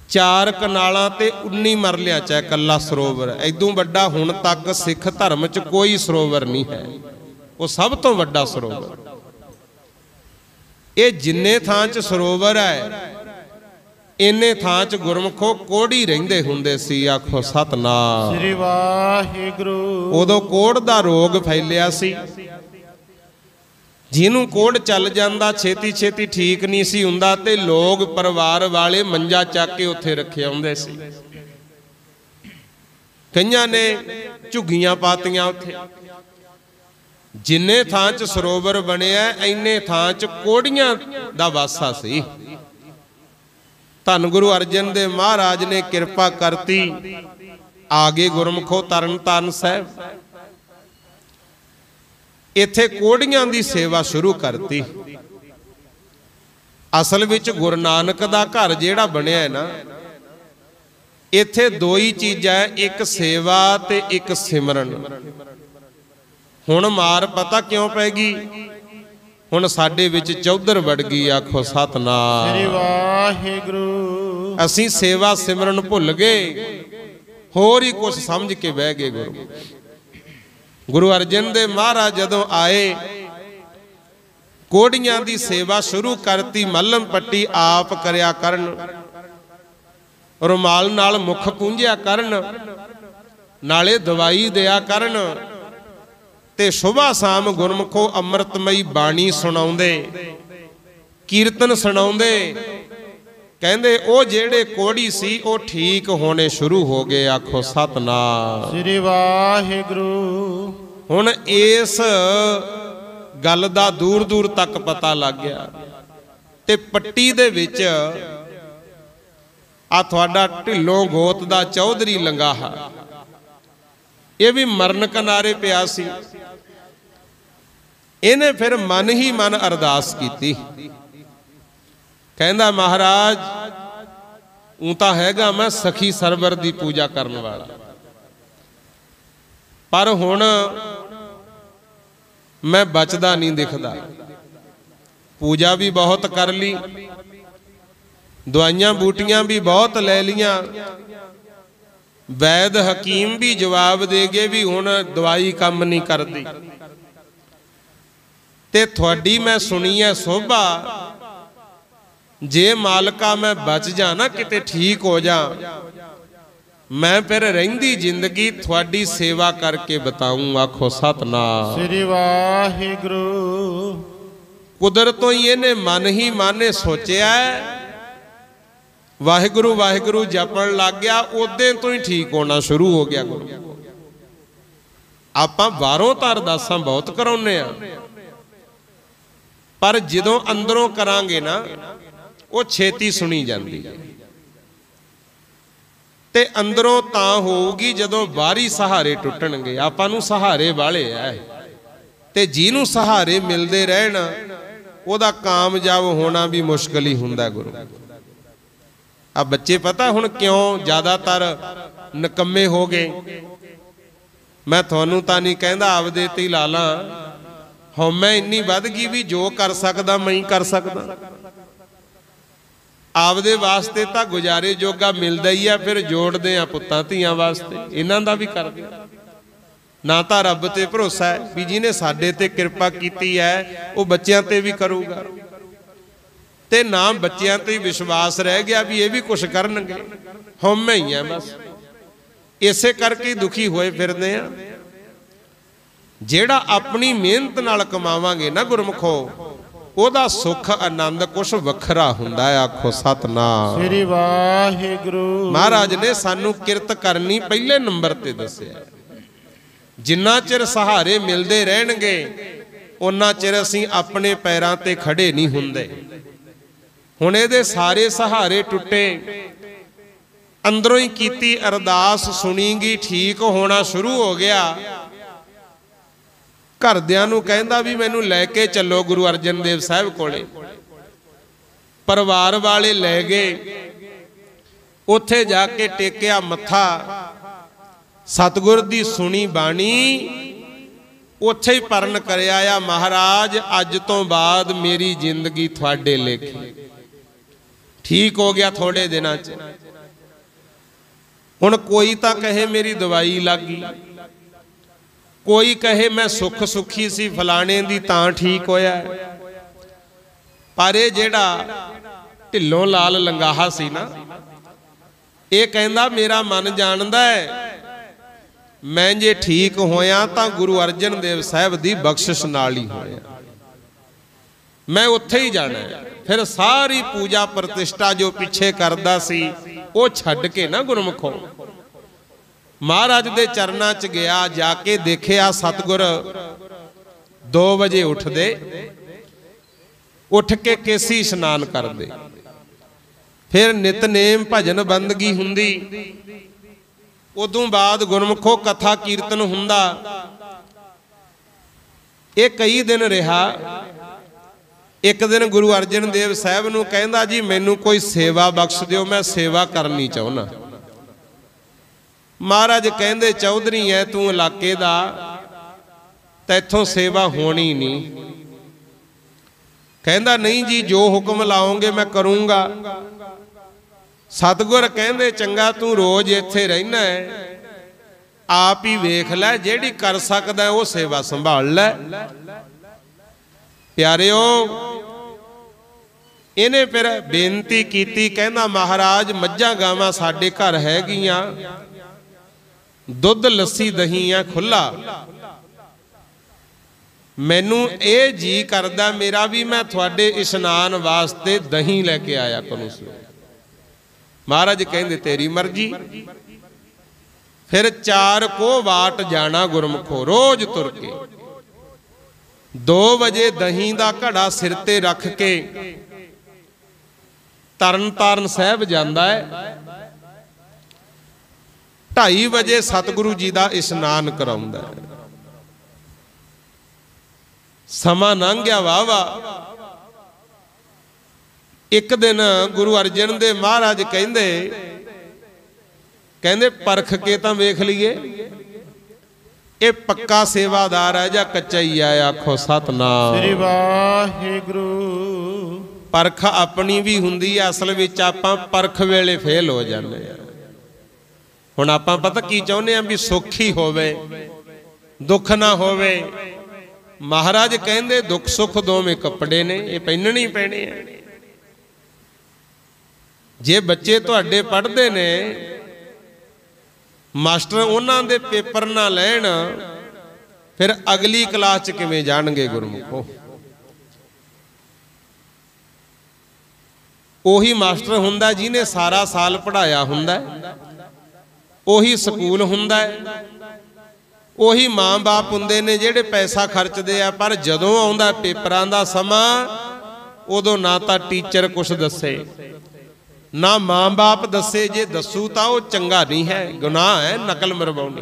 4 ਕਨਾਲਾਂ ਤੇ 19 ਮਰਲਿਆਂ 'ਚ ਹੈ ਇਕੱਲਾ ਸਰੋਵਰ। ਐਦੋਂ ਵੱਡਾ ਹੁਣ ਤੱਕ ਸਿੱਖ ਧਰਮ 'ਚ ਕੋਈ ਸਰੋਵਰ ਨਹੀਂ ਹੈ, ਉਹ ਸਭ ਤੋਂ ਵੱਡਾ ਸਰੋਵਰ। ਇਹ ਜਿੰਨੇ ਥਾਂ 'ਚ ਸਰੋਵਰ ਹੈ, ਇੰਨੇ ਥਾਂ 'ਚ ਗੁਰਮੁਖੋ ਕੋਹੜੀ ਰਹਿੰਦੇ ਹੁੰਦੇ ਸੀ। ਆਖੋ ਸਤਿਨਾਮ ਸ੍ਰੀ ਵਾਹਿਗੁਰੂ। ਉਦੋਂ ਕੋਹੜ ਦਾ ਰੋਗ ਫੈਲਿਆ ਸੀ, ਜਿਹਨੂੰ ਕੋਹੜ ਚੱਲ ਜਾਂਦਾ ਛੇਤੀ ਛੇਤੀ ਠੀਕ ਨਹੀਂ ਸੀ ਹੁੰਦਾ, ਤੇ ਲੋਕ ਪਰਿਵਾਰ ਵਾਲੇ ਮੰਜਾ ਚੱਕ ਕੇ ਉੱਥੇ ਰੱਖੇ ਆਉਂਦੇ ਸੀ। ਕਈਆਂ ਨੇ ਝੁੱਗੀਆਂ ਪਾਤੀਆਂ ਉੱਥੇ। ਜਿੰਨੇ ਥਾਂ 'ਚ ਸਰੋਵਰ ਬਣਿਆ, ਇੰਨੇ ਥਾਂ 'ਚ ਕੋਹੜੀਆਂ ਦਾ ਵਾਸਾ ਸੀ। ਧੰਨ ਗੁਰੂ ਅਰਜਨ ਦੇਵ ਮਹਾਰਾਜ ਨੇ ਕਿਰਪਾ ਕਰਤੀ, ਆ ਗਏ ਗੁਰਮੁਖੋ ਤਰਨ ਤਾਰਨ ਸਾਹਿਬ। ਇੱਥੇ ਕੋਹੜੀਆਂ ਦੀ ਸੇਵਾ ਸ਼ੁਰੂ ਕਰਤੀ। ਅਸਲ ਵਿੱਚ ਗੁਰੂ ਨਾਨਕ ਦਾ ਘਰ ਜਿਹੜਾ ਬਣਿਆ ਹੈ ਨਾ, ਇੱਥੇ 2 ਹੀ ਚੀਜ਼ਾਂ ਹੈ, ਇੱਕ ਸੇਵਾ ਤੇ ਇੱਕ ਸਿਮਰਨ। ਹੁਣ ਮਾਰ ਪਤਾ ਕਿਉਂ ਪੈ ਗਈ? ਹੁਣ ਸਾਡੇ ਵਿੱਚ ਚੌਧਰ ਵੜ ਗਈ। ਆਖੋ ਸਤਿਨਾਮ ਸ੍ਰੀ ਵਾਹਿਗੁਰੂ। ਅਸੀਂ ਸੇਵਾ ਸਿਮਰਨ ਭੁੱਲ ਗਏ, ਹੋਰ ਹੀ ਕੁਝ ਸਮਝ ਕੇ ਬਹਿ ਗਏ। ਗੁਰੂ ਅਰਜਨ ਦੇਵ ਮਹਾਰਾਜ ਜਦੋਂ ਆਏ, ਕੋਹੜੀਆਂ ਦੀ ਸੇਵਾ ਸ਼ੁਰੂ ਕਰਤੀ। ਮੱਲਮ ਪੱਟੀ ਆਪ ਕਰਿਆ ਕਰਨ, ਰੁਮਾਲ ਨਾਲ ਮੁਖ ਪੂੰਝਿਆ ਕਰਨ, ਨਾਲੇ ਦਵਾਈ ਦਿਆ ਕਰਨ, ते सुबह शाम गुरमुखो अमृतमई बाणी सुणाउंदे, कीर्तन सुणाउंदे। कहंदे ओ जेड़े कोड़ी सी ओ ठीक होने शुरू हो गए। आखो सतनाम श्री वाहिगुरु। हुण इस गल दा दूर दूर तक पता लग गया। ते पट्टी दे विच आ तुहाडा ढिल्लों गोत दा चौधरी लंगाहा, ये भी मरण किनारे पिया सी। इन्हें फिर मन ही मन अरदास की। कहंदा महाराज ऊं तां हैगा मैं सखी सरवर दी पूजा करने वाला, पर हुण मैं बचदा नहीं दिखदा। पूजा भी बहुत कर ली, दवाइयां बूटियां भी बहुत ले लियां, वैद हकीम भी जवाब दे गए भी हुण दवाई काम नहीं करती। ते थोड़ी मैं सुनी है शोभा, जे मालका मैं बच जाना किते ठीक हो जा, मैं फिर रहिंदी जिंदगी थोड़ी सेवा करके बताऊं। आखो सतनाम श्री वाहिगुरु। कुदरतों ही इन्हें मन ही माने सोचा है, वाहिगुरु वाहिगुरु जपन लग गया, उदे तो ही ठीक होना शुरू हो गया। गुरु आपां बाहरों तां अरदासां बहुत कराउने आ, पर जदों अंदरों करांगे ना वो छेती सुनी जाती है। ते अंदरों तां होगी जदों बाहरी सहारे टुटणगे। आपां नूं सहारे वाले है, ते जिहनूं सहारे मिलते रहन ओदा कामयाब होना भी मुश्किल ही हुंदा। गुरु आ बच्चे पता हुण क्यों ज़्यादातर निकम्मे हो गए। मैं तुहानूं तां नहीं कहंदा, आपदे ते ला ला। हौमै इन्नी वध गई भी जो कर सकदा मैं ही कर सकदा। आपदे वास्ते तां गुजारे जोगा मिलदा ही है, फिर जोड़दे आ पुत्तां धीआं वास्ते, इन्हां दा भी करदे ना। तां रब ते भरोसा है भी जिहने साडे ते किरपा कीती है वो बच्चियां ते भी करूगा, ते ना बच्चियां ते विश्वास रह गया भी ये भी कुछ करनगे। हौमै ही है बस, इसे करके दुखी होए फिरदे आ। जेड़ा अपनी मेहनत नाल कमावांगे ना गुरमुखो, ओदा सुख आनंद कुछ वखरा हुंदा है। आखो सतनाम श्री वाहिगुरु। महाराज ने सानू किरत करनी पहले नंबर ते दस्सिया। जिन्ना चिर सहारे मिलते रहणगे उन्ना चिर असीं अपने पैरां ते खड़े नहीं हुंदे। हुण इहदे सारे सहारे टुटे, अंदरों ही कीती अरदास सुनीगी, ठीक होना शुरू हो गया। घरदियां नूं कहंदा भी मैनूं लैके चलो गुरु अर्जन देव साहब कोले। परिवार वाले लै गए, उत्थे जाके टेकिया मत्था, सतगुर दी सुनी बाणी, उत्थे ही परन कर आया। महाराज अज तो बाद मेरी जिंदगी थोड़े लेखे। ठीक हो गया थोड़े दिनां च। हुण कोई तां कहे मेरी दवाई लग गई, कोई कहे मैं सुख सुखी सी फलाने दी तां ठीक होया। पर ये जेड़ा ढिल्लों लाल लंगाहा सी ना, ये कहंदा मेरा मन जानदा है मैं जे ठीक होया तां गुरु अर्जन देव साहब दी बख्शिश नाल ही होया, मैं उत्थे ही जाना है। फिर सारी पूजा प्रतिष्ठा जो पिछे करदा सी वो छड्ड के ना गुरमुखों महाराज दे चरना च गया। जाके देखिया सतगुर 2 बजे उठदे, उठ के केसी स्नान करदे, फिर नितनेम भजन बंदगी हुंदी। उदों बाद गुरमुखो कथा कीर्तन हुंदा। ये कई दिन रहा। एक दिन गुरु अर्जन देव साहब नूं कहंदा जी मैनूं कोई सेवा बख्श दिओ, मैं सेवा करनी चाहुंदा। महाराज कहंदे चौधरी है तू इलाके दा, तैथों सेवा होनी नहीं। कहंदा नहीं जी जो हुक्म लाओगे मैं करूंगा। सतगुर कहंदे चंगा तू रोज इत्थे रहना है, आप ही वेख लै, जेड़ी कर सकदा है वो सेवा संभाल लै। प्यारिओ इन्हें फिर बेनती कीती, कहंदा महाराज मज्झां गावां साडे घर हैगियां, दुध लस्सी दही आ खुला, मैनू ये जी करदा मेरा भी मैं थोड़े इशनान वास्ते दही लैके आया करूं। महाराज कहंदे तेरी मर्जी। फिर 4 को वाट जाना गुरमुखो रोज तुर के 2 बजे दही दा घड़ा सिर ते रख के तरन तारण साहब जांदा है। 2:30 बजे सतगुरु जी दा इशनान कराउंदा है। समा लंघ गया वाह वाह। एक दिन गुरु अर्जन देव महाराज कहंदे कहंदे परख के तां वेख लीए ये पक्का सेवादार है जां कच्चा ही है। आखो सतनाम श्री वाहिगुरू। परख अपनी भी हुंदी है, असल विच आपां परख वेले फेल हो जांदे आ। हुण आपां पता की चाहुंदे आ भी सुख ही होवे दुख ना होवे। महाराज कहंदे दुख सुख दोवें कपड़े ने, ये पहनने ही पैणे आ। जे बच्चे तुहाडे पढ़दे ने मास्टर उन्हां दे पेपर ना लैण फिर अगली क्लास च किवें जाणगे गुरमुखो। ओही मास्टर हुंदा जिहने सारा साल पढ़ाया हुंदा, ओही स्कूल हुंदा, ओही मां बाप हुंदे ने जिहड़े पैसा खर्चदे आ। पर जदों आउंदा पेपरां दा समां उदों ना तां टीचर कुछ दस्से ना मां बाप दस्से। जे दस्सू तां ओह चंगा नहीं है, गुनाह है नकल मरवाउणी।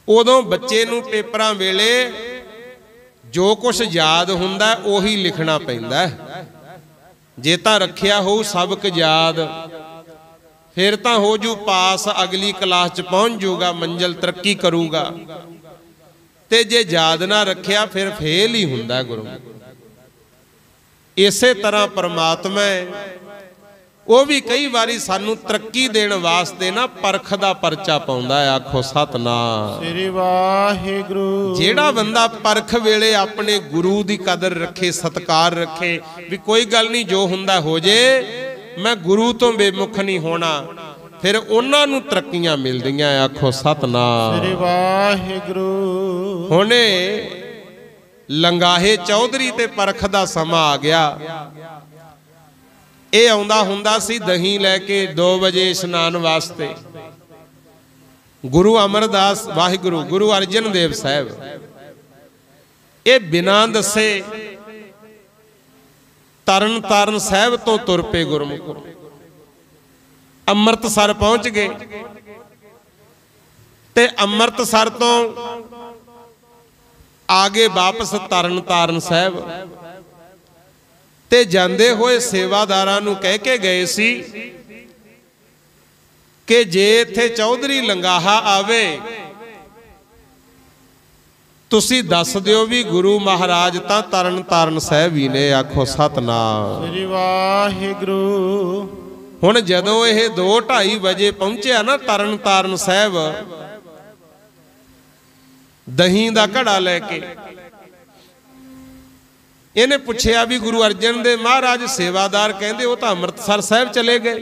उदों बच्चे नूं पेपरां वेले जो कुछ याद हुंदा ओही लिखना पैंदा। जे तां रखिया हो सबक याद फिर तां हो जू पास, अगली क्लास च पहुंच जूगा, मंजिल तरक्की करूगा। ते जे याद ना रखिया फिर फेल ही हुंदा गुरु। इसे तरह परमात्मा वो भी कई बारी सानू तरक्की देने वास्ते ना परख दा परचा पाउंदा है। आखो सतनाम श्री वाहिगुरू। जेड़ा बंदा परख वेले अपने गुरु दी कदर रखे, सत्कार रखे भी कोई गल नहीं जो हुंदा हो जे, मैं गुरु तो बेमुख नहीं होना, फिर उन्हां नूं तरक्कियां मिलदियां। आखो सतनाम श्री वाहिगुरू। हुणे लंगाहे चौधरी ते परख दा समा आ गया। ये आउंदा हुंदा सी दही लैके 2 बजे इशनान वास्ते। गुरु अमरदास वाहिगुरु गुरु अर्जन देव साहब ये बिना दसे तरन तारण साहब तो तुर पे गुरमुख अमृतसर पहुंच गए। ते अमृतसर तो आगे वापस तरन तारण साहब ते जांदे होए सेवादारां नूं कह के गए सी कि जे इत्थे चौधरी लंगाहा आवे तुसी दस दिओ भी गुरु महाराज तां तरन तारण साहब ही ने। आखो सतनाम श्री वाहिगुरू। हुण जदों यह 2-2:30 बजे पहुंचिया ना तरन तारण साहब दही दा घड़ा लैके, इन्हें पुछया भी गुरु अर्जन देव महाराज सेवादार कहंदे वो तो अमृतसर साहब चले गए।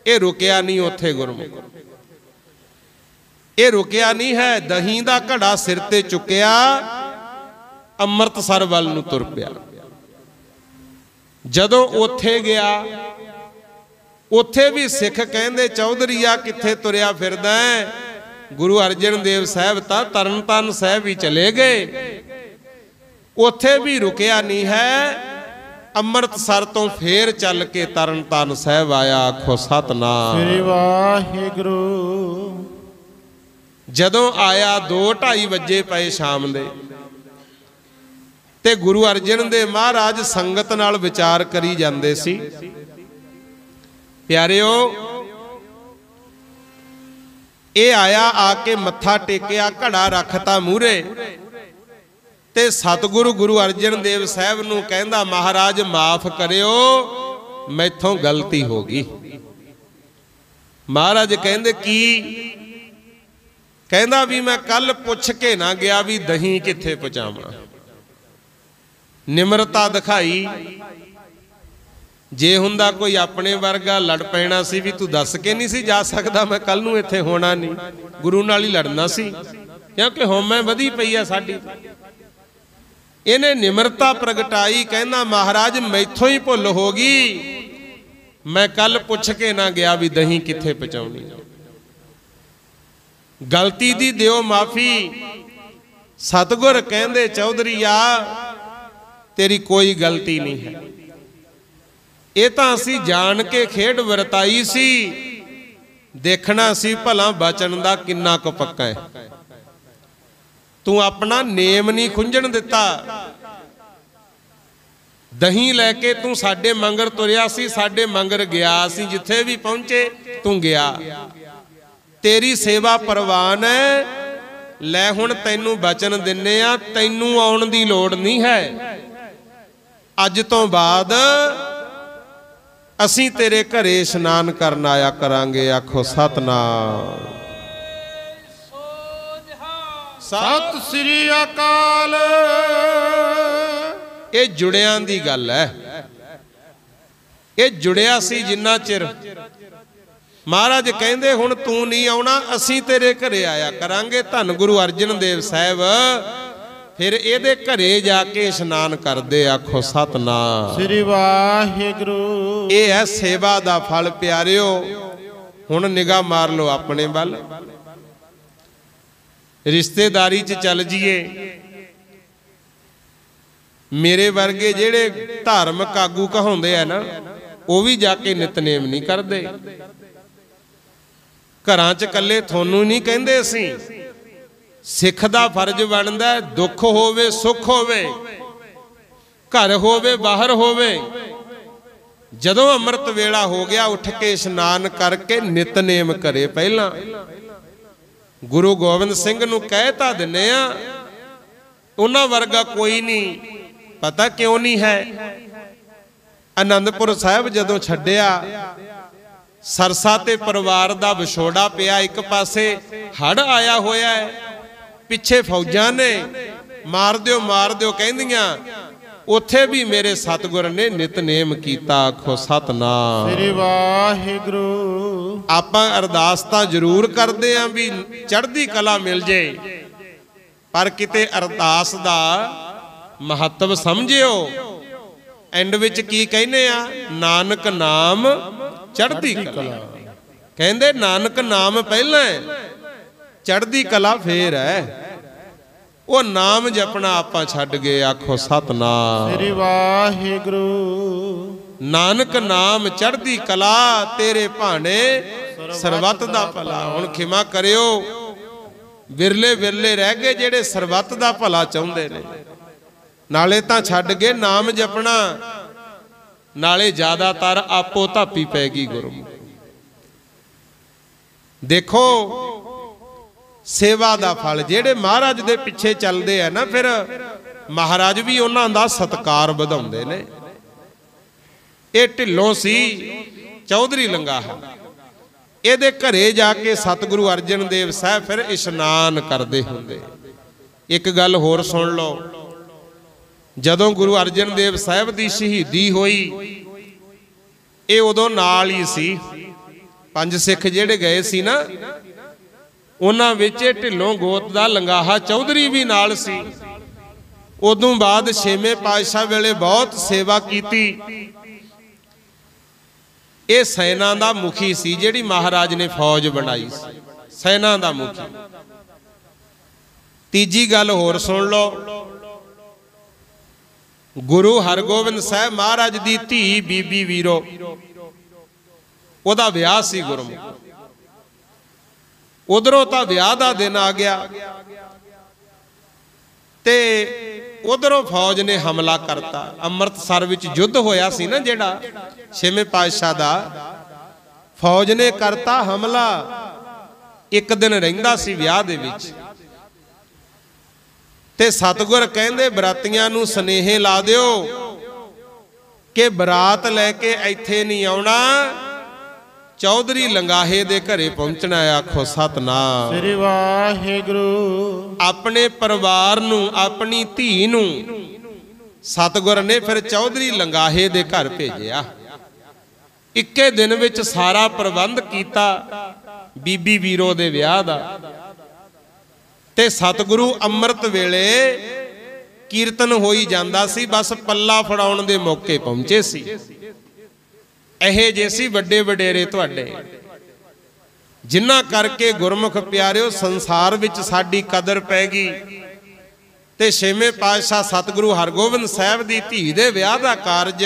ये रुकिया नहीं उत्थे गुरमुख, ये रुकिया नहीं है। दही दा घड़ा सिर ते चुकिया अमृतसर वल नूं तुर पिया। जदों उत्थे गया उत्थे भी सिख कहंदे चौधरीआ कित्थे तुरिया फिरदा है। गुरु अर्जन देव साहब तां तरन तारण साहब ही चले गए। उत्थे भी रुकिया नहीं है, अमृतसर तो फिर चल के तरन तारण साहब आया। आखो सतनाम श्री वाहिगुरू। जदों आया 2-2:30 बजे पे शाम दे ते गुरु अर्जन देव महाराज संगत नाल विचार करी जांदे सी। प्यारिओ ये आया आके मत्था टेकिया, घड़ा रखता मूहरे ते सतगुरु गुरु अर्जन देव साहब नूं कहंदा महाराज माफ करियो मैथों गलती हो गई। महाराज कहंदे की? कहंदा भी मैं कल पुछ के ना गया भी दही कित्थे पहुंचावां। निमरता दिखाई। जे हुंदा कोई अपने वर्गा लड़ पैना सी भी तू दस के नहीं सी जा सकदा मैं कल नूं इत्थे होना नहीं, गुरु नाल ही लड़ना सी क्योंकि होमे वधी पई आ साडी। ਇਹਨੇ ਨਿਮਰਤਾ ਪ੍ਰਗਟਾਈ, ਕਹਿੰਦਾ ਮਹਾਰਾਜ ਮੈਥੋਂ ਹੀ ਭੁੱਲ ਹੋ ਗਈ, ਮੈਂ ਕੱਲ ਪੁੱਛ ਕੇ ਨਾ ਗਿਆ ਵੀ ਦਹੀਂ ਕਿੱਥੇ ਪਹੁੰਚਾਉਣੀ, ਗਲਤੀ ਦੀ ਦਿਓ ਮਾਫੀ। ਸਤਿਗੁਰ ਕਹਿੰਦੇ ਚੌਧਰੀਆ ਤੇਰੀ ਕੋਈ ਗਲਤੀ ਨਹੀਂ ਹੈ, ਇਹ ਤਾਂ ਅਸੀਂ ਜਾਣ ਕੇ ਖੇਡ ਵਰਤਾਈ ਸੀ, ਦੇਖਣਾ ਸੀ ਭਲਾ ਬਚਨ ਦਾ ਕਿੰਨਾ ਕੁ ਪੱਕਾ ਹੈ। ਤੂੰ ਆਪਣਾ ਨੇਮ ਨਹੀਂ ਖੁੰਝਣ ਦਿੱਤਾ, ਦਹੀਂ ਲੈ ਕੇ ਤੂੰ ਸਾਡੇ ਮੰਗਰ ਤੁਰਿਆ ਸੀ, ਸਾਡੇ ਮੰਗਰ ਗਿਆ ਸੀ, ਜਿੱਥੇ ਵੀ ਪਹੁੰਚੇ ਤੂੰ ਗਿਆ, ਤੇਰੀ ਸੇਵਾ ਪ੍ਰਵਾਨ ਹੈ। ਲੈ ਹੁਣ ਤੈਨੂੰ ਬਚਨ ਦਿੰਨੇ ਆ, ਤੈਨੂੰ ਆਉਣ ਦੀ ਲੋੜ ਨਹੀਂ ਹੈ, ਅੱਜ ਤੋਂ ਬਾਅਦ ਅਸੀਂ ਤੇਰੇ ਘਰੇ ਇਸ਼ਨਾਨ ਕਰਨ ਆਇਆ ਕਰਾਂਗੇ। ਆਖੋ ਸਤਨਾਮ। ਸਤਿ ਸ੍ਰੀ ਅਕਾਲ। ਇਹ ਜੁੜਿਆਂ ਦੀ ਗੱਲ ਹੈ, ਇਹ ਜੁੜਿਆ ਸੀ ਜਿੰਨਾ ਚਿਰ। ਮਹਾਰਾਜ ਕਹਿੰਦੇ ਹੁਣ ਤੂੰ ਨਹੀਂ ਆਉਣਾ, ਅਸੀਂ ਤੇਰੇ ਘਰੇ ਆਇਆ ਕਰਾਂਗੇ। ਧੰਨ ਗੁਰੂ ਅਰਜਨ ਦੇਵ ਸਾਹਿਬ ਫਿਰ ਇਹਦੇ ਘਰੇ ਜਾ ਕੇ ਇਸ਼ਨਾਨ ਕਰਦੇ। ਆਖੋ ਸਤਨਾਮ ਸ੍ਰੀ ਵਾਹਿਗੁਰੂ। ਇਹ ਹੈ ਸੇਵਾ ਦਾ ਫਲ ਪਿਆਰਿਓ। ਹੁਣ ਨਿਗਾਹ ਮਾਰ ਲਓ ਆਪਣੇ ਵੱਲ, ਰਿਸ਼ਤੇਦਾਰੀ 'ਚ ਚੱਲ ਜੀਏ। ਮੇਰੇ ਵਰਗੇ ਜਿਹੜੇ ਧਾਰਮਿਕ ਆਗੂ ਕਹਾਉਂਦੇ ਆ ਨਾ, ਉਹ ਵੀ ਜਾ ਕੇ ਨਿਤਨੇਮ ਨਹੀਂ ਕਰਦੇ। ਘਰਾਂ 'ਚ ਇਕੱਲੇ ਤੁਹਾਨੂੰ ਨਹੀਂ ਕਹਿੰਦੇ ਅਸੀਂ, ਸਿੱਖ ਦਾ ਫਰਜ਼ ਬਣਦਾ ਦੁੱਖ ਹੋਵੇ ਸੁੱਖ ਹੋਵੇ, ਘਰ ਹੋਵੇ ਬਾਹਰ ਹੋਵੇ, ਜਦੋਂ ਅੰਮ੍ਰਿਤ ਵੇਲਾ ਹੋ ਗਿਆ ਉੱਠ ਕੇ ਇਸ਼ਨਾਨ ਕਰਕੇ ਨਿਤਨੇਮ ਕਰੇ। ਪਹਿਲਾਂ ਗੁਰੂ ਗੋਬਿੰਦ ਸਿੰਘ ਨੂੰ ਕਹਿ ਤਾਂ ਦਿੰਨੇ ਆ, ਉਹਨਾਂ ਵਰਗਾ ਕੋਈ ਨਹੀਂ। ਪਤਾ ਕਿਉਂ ਨਹੀਂ ਹੈ? ਆਨੰਦਪੁਰ ਸਾਹਿਬ ਜਦੋਂ ਛੱਡਿਆ, ਸਰਸਾ ਤੇ ਪਰਿਵਾਰ ਦਾ ਵਿਛੋੜਾ ਪਿਆ, ਇੱਕ ਪਾਸੇ ਹੜ੍ਹ ਆਇਆ ਹੋਇਆ ਹੈ, ਪਿੱਛੇ ਫੌਜਾਂ ਨੇ ਮਾਰ ਦਿਓ ਕਹਿੰਦੀਆਂ, ਉੱਥੇ ਵੀ ਮੇਰੇ ਸਤਿਗੁਰ ਨੇ ਨਿਤਨੇਮ ਕੀਤਾ। ਆਖੋ ਸਤਨਾਮ ਸ੍ਰੀ ਵਾਹਿਗੁਰੂ। ਆਪਾਂ ਅਰਦਾਸ ਤਾਂ ਜ਼ਰੂਰ ਕਰਦੇ ਆਂ ਵੀ ਚੜ੍ਹਦੀ ਕਲਾ ਮਿਲ ਜੇ, ਪਰ ਕਿਤੇ ਅਰਦਾਸ ਦਾ ਮਹੱਤਵ ਸਮਝਿਓ। ਐਂਡ ਵਿੱਚ ਕੀ ਕਹਿੰਦੇ ਆ? ਨਾਨਕ ਨਾਮ ਚੜ੍ਹਦੀ ਕਲਾ। ਕਹਿੰਦੇ ਨਾਨਕ ਨਾਮ ਪਹਿਲਾਂ ਹੈ, ਚੜ੍ਹਦੀ ਕਲਾ ਫੇਰ ਹੈ। ਉਹ ਨਾਮ ਜਪਣਾ ਆਪਾਂ ਛੱਡ ਗਏ। ਆਖੋ ਸਤਨਾਮ ਸ੍ਰੀ ਵਾਹਿਗੁਰੂ। ਨਾਨਕ ਨਾਮ ਚੜ੍ਹਦੀ ਕਲਾ, ਤੇਰੇ ਭਾਣੇ ਸਰਬੱਤ ਦਾ ਭਲਾ। ਹੁਣ ਖਿਮਾ ਕਰਿਓ, ਵਿਰਲੇ ਵਿਰਲੇ ਰਹਿ ਗਏ ਜਿਹੜੇ ਸਰਬੱਤ ਦਾ ਭਲਾ ਚਾਹੁੰਦੇ ਨੇ। ਨਾਲੇ ਤਾਂ ਛੱਡ ਗਏ ਨਾਮ ਜਪਣਾ, ਨਾਲੇ ਜ਼ਿਆਦਾਤਰ ਆਪੋ ਧਾਪੀ ਪੈ ਗਈ ਗੁਰੂ। ਦੇਖੋ ਸੇਵਾ ਦਾ ਫਲ, ਜਿਹੜੇ ਮਹਾਰਾਜ ਦੇ ਪਿੱਛੇ ਚੱਲਦੇ ਆ ਨਾ, ਫਿਰ ਮਹਾਰਾਜ ਵੀ ਉਹਨਾਂ ਦਾ ਸਤਿਕਾਰ ਵਧਾਉਂਦੇ ਨੇ। ਇਹ ਢਿੱਲੋਂ ਸੀ ਚੌਧਰੀ ਲੰਗਾਹਾ, ਇਹਦੇ ਘਰੇ ਜਾ ਕੇ ਸਤਿਗੁਰੂ ਅਰਜਨ ਦੇਵ ਸਾਹਿਬ ਫਿਰ ਇਸ਼ਨਾਨ ਕਰਦੇ ਹੁੰਦੇ। ਇੱਕ ਗੱਲ ਹੋਰ ਸੁਣ ਲਓ, ਜਦੋਂ ਗੁਰੂ ਅਰਜਨ ਦੇਵ ਸਾਹਿਬ ਦੀ ਸ਼ਹੀਦੀ ਹੋਈ, ਇਹ ਉਦੋਂ ਨਾਲ ਹੀ ਸੀ। 5 ਸਿੱਖ ਜਿਹੜੇ ਗਏ ਸੀ ਨਾ, ਉਹਨਾਂ ਵਿੱਚ ਢਿੱਲੋਂ ਗੋਤ ਦਾ ਲੰਗਾਹਾ ਚੌਧਰੀ ਵੀ ਨਾਲ ਸੀ। ਉਦੋਂ ਬਾਅਦ 6ਵੇਂ ਪਾਤਸ਼ਾਹ ਵੇਲੇ ਬਹੁਤ ਸੇਵਾ ਕੀਤੀ। ਇਹ ਸੈਨਾ ਦਾ ਮੁਖੀ ਸੀ, ਜਿਹੜੀ ਮਹਾਰਾਜ ਨੇ ਫੌਜ ਬਣਾਈ ਸੀ, ਸੈਨਾ ਦਾ ਮੁਖੀ। ਤੀਜੀ ਗੱਲ ਹੋਰ ਸੁਣ ਲਓ, ਗੁਰੂ ਹਰਗੋਬਿੰਦ ਸਾਹਿਬ ਮਹਾਰਾਜ ਦੀ ਧੀ ਬੀਬੀ ਵੀਰੋ, ਉਹਦਾ ਵਿਆਹ ਸੀ ਗੁਰਮੁਖ। ਉਧਰੋਂ ਤਾਂ ਵਿਆਹ ਦਾ ਦਿਨ ਆ ਗਿਆ ਤੇ ਉਧਰੋਂ ਫੌਜ ਨੇ ਹਮਲਾ ਕਰਤਾ। ਅੰਮ੍ਰਿਤਸਰ ਵਿੱਚ ਯੁੱਧ ਹੋਇਆ ਸੀ ਨਾ ਜਿਹੜਾ 6ਵੇਂ ਪਾਤਸ਼ਾਹ ਦਾ, ਫੌਜ ਨੇ ਕਰਤਾ ਹਮਲਾ। ਇੱਕ ਦਿਨ ਰਹਿੰਦਾ ਸੀ ਵਿਆਹ ਦੇ ਵਿੱਚ, ਤੇ ਸਤਿਗੁਰ ਕਹਿੰਦੇ ਬਰਾਤੀਆਂ ਨੂੰ ਸੁਨੇਹੇ ਲਾ ਦਿਓ ਕਿ ਬਰਾਤ ਲੈ ਕੇ ਇੱਥੇ ਨਹੀਂ ਆਉਣਾ, ਚੌਧਰੀ ਲੰਗਾਹੇ ਦੇ ਘਰੇ ਪਹੁੰਚਣਾ। ਆਖੋ ਸਤਨਾਮ ਸ੍ਰੀ ਵਾਹਿਗੁਰੂ। ਆਪਣੇ ਪਰਿਵਾਰ ਨੂੰ, ਆਪਣੀ ਧੀ ਨੂੰ ਸਤਿਗੁਰ ਨੇ ਫਿਰ ਚੌਧਰੀ ਲੰਗਾਹੇ ਦੇ ਘਰ ਭੇਜਿਆ। ਇੱਕੇ ਦਿਨ ਵਿੱਚ ਸਾਰਾ ਪ੍ਰਬੰਧ ਕੀਤਾ ਬੀਬੀ ਵੀਰੋ ਦੇ ਵਿਆਹ ਦਾ। ਤੇ ਸਤਿਗੁਰੂ ਅੰਮ੍ਰਿਤ ਵੇਲੇ कीर्तन होई जांदा सी, बस पल्ला फड़ाउण दे मौके पहुंचे सी। एहे जे सी वड्डे वडेरे तुहाडे, जिन्हां करके गुरमुख प्यारिओ संसार विच साडी कदर पै गई। ते छेवें पातशाह सतगुरु हरगोबिंद साहब दी धी दे विआह दा कारज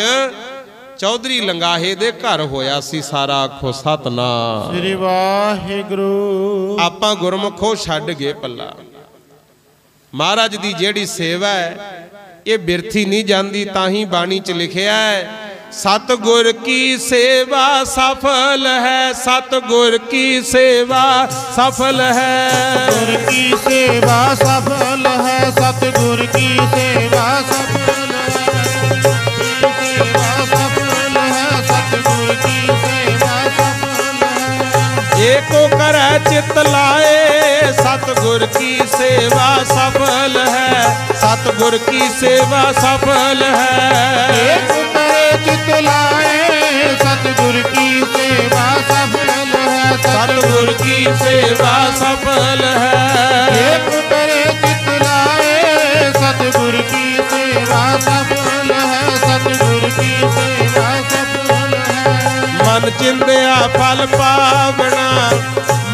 चौधरी लंगाहे दे घर होया सी। सारा आखो सतनाम श्री वाहिगुरु। आपां गुरमुखो छड्ड गए पल्ला। महाराज दी जेड़ी सेवा है ये बिरथी नहीं जाती, ताही बाणी च लिखिया है सतगुर की सेवा सफल है, सतगुर की सेवा सफल है, गुर की सेवा सफल है, सतगुर की सेवा सफल है, सेवा सफल है, सतगुर की सेवा सफल है। एको करे चित लाए सतगुर की सेवा सफल है, सतगुर की सेवा सफल है। एको करे चित लाए सतगुर की सेवा सफल है, सतगुर की सेवा सफल है। एको करे चित लाए सतगुर की सेवा सफल है, सतगुर की सेवा सफल है। मन चिंदिया फल पावना,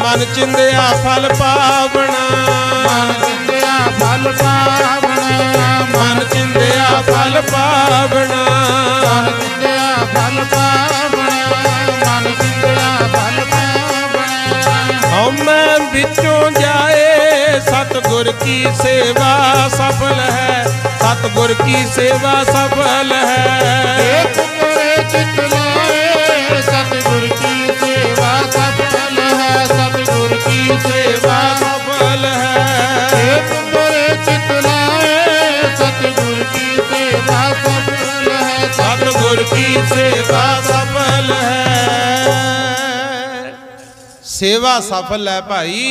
मन चिंदिया फल पावना, मन चिंदिया फल पावना, मन चिंदिया फल पावना, मन चिंदिया फल पावना, मन चिंदिया फल पावना। हमें बिचों जाए सतगुर की सेवा सफल है, सतगुर की सेवा सफल है। एक करे चित लाए सतगुर की सेवा सफल है, सतगुर की सेवा सफल है। एक करे चित लाए सतगुर की सेवा सफल है, सतगुर की सेवा सफल है। सेवा सफल है भाई,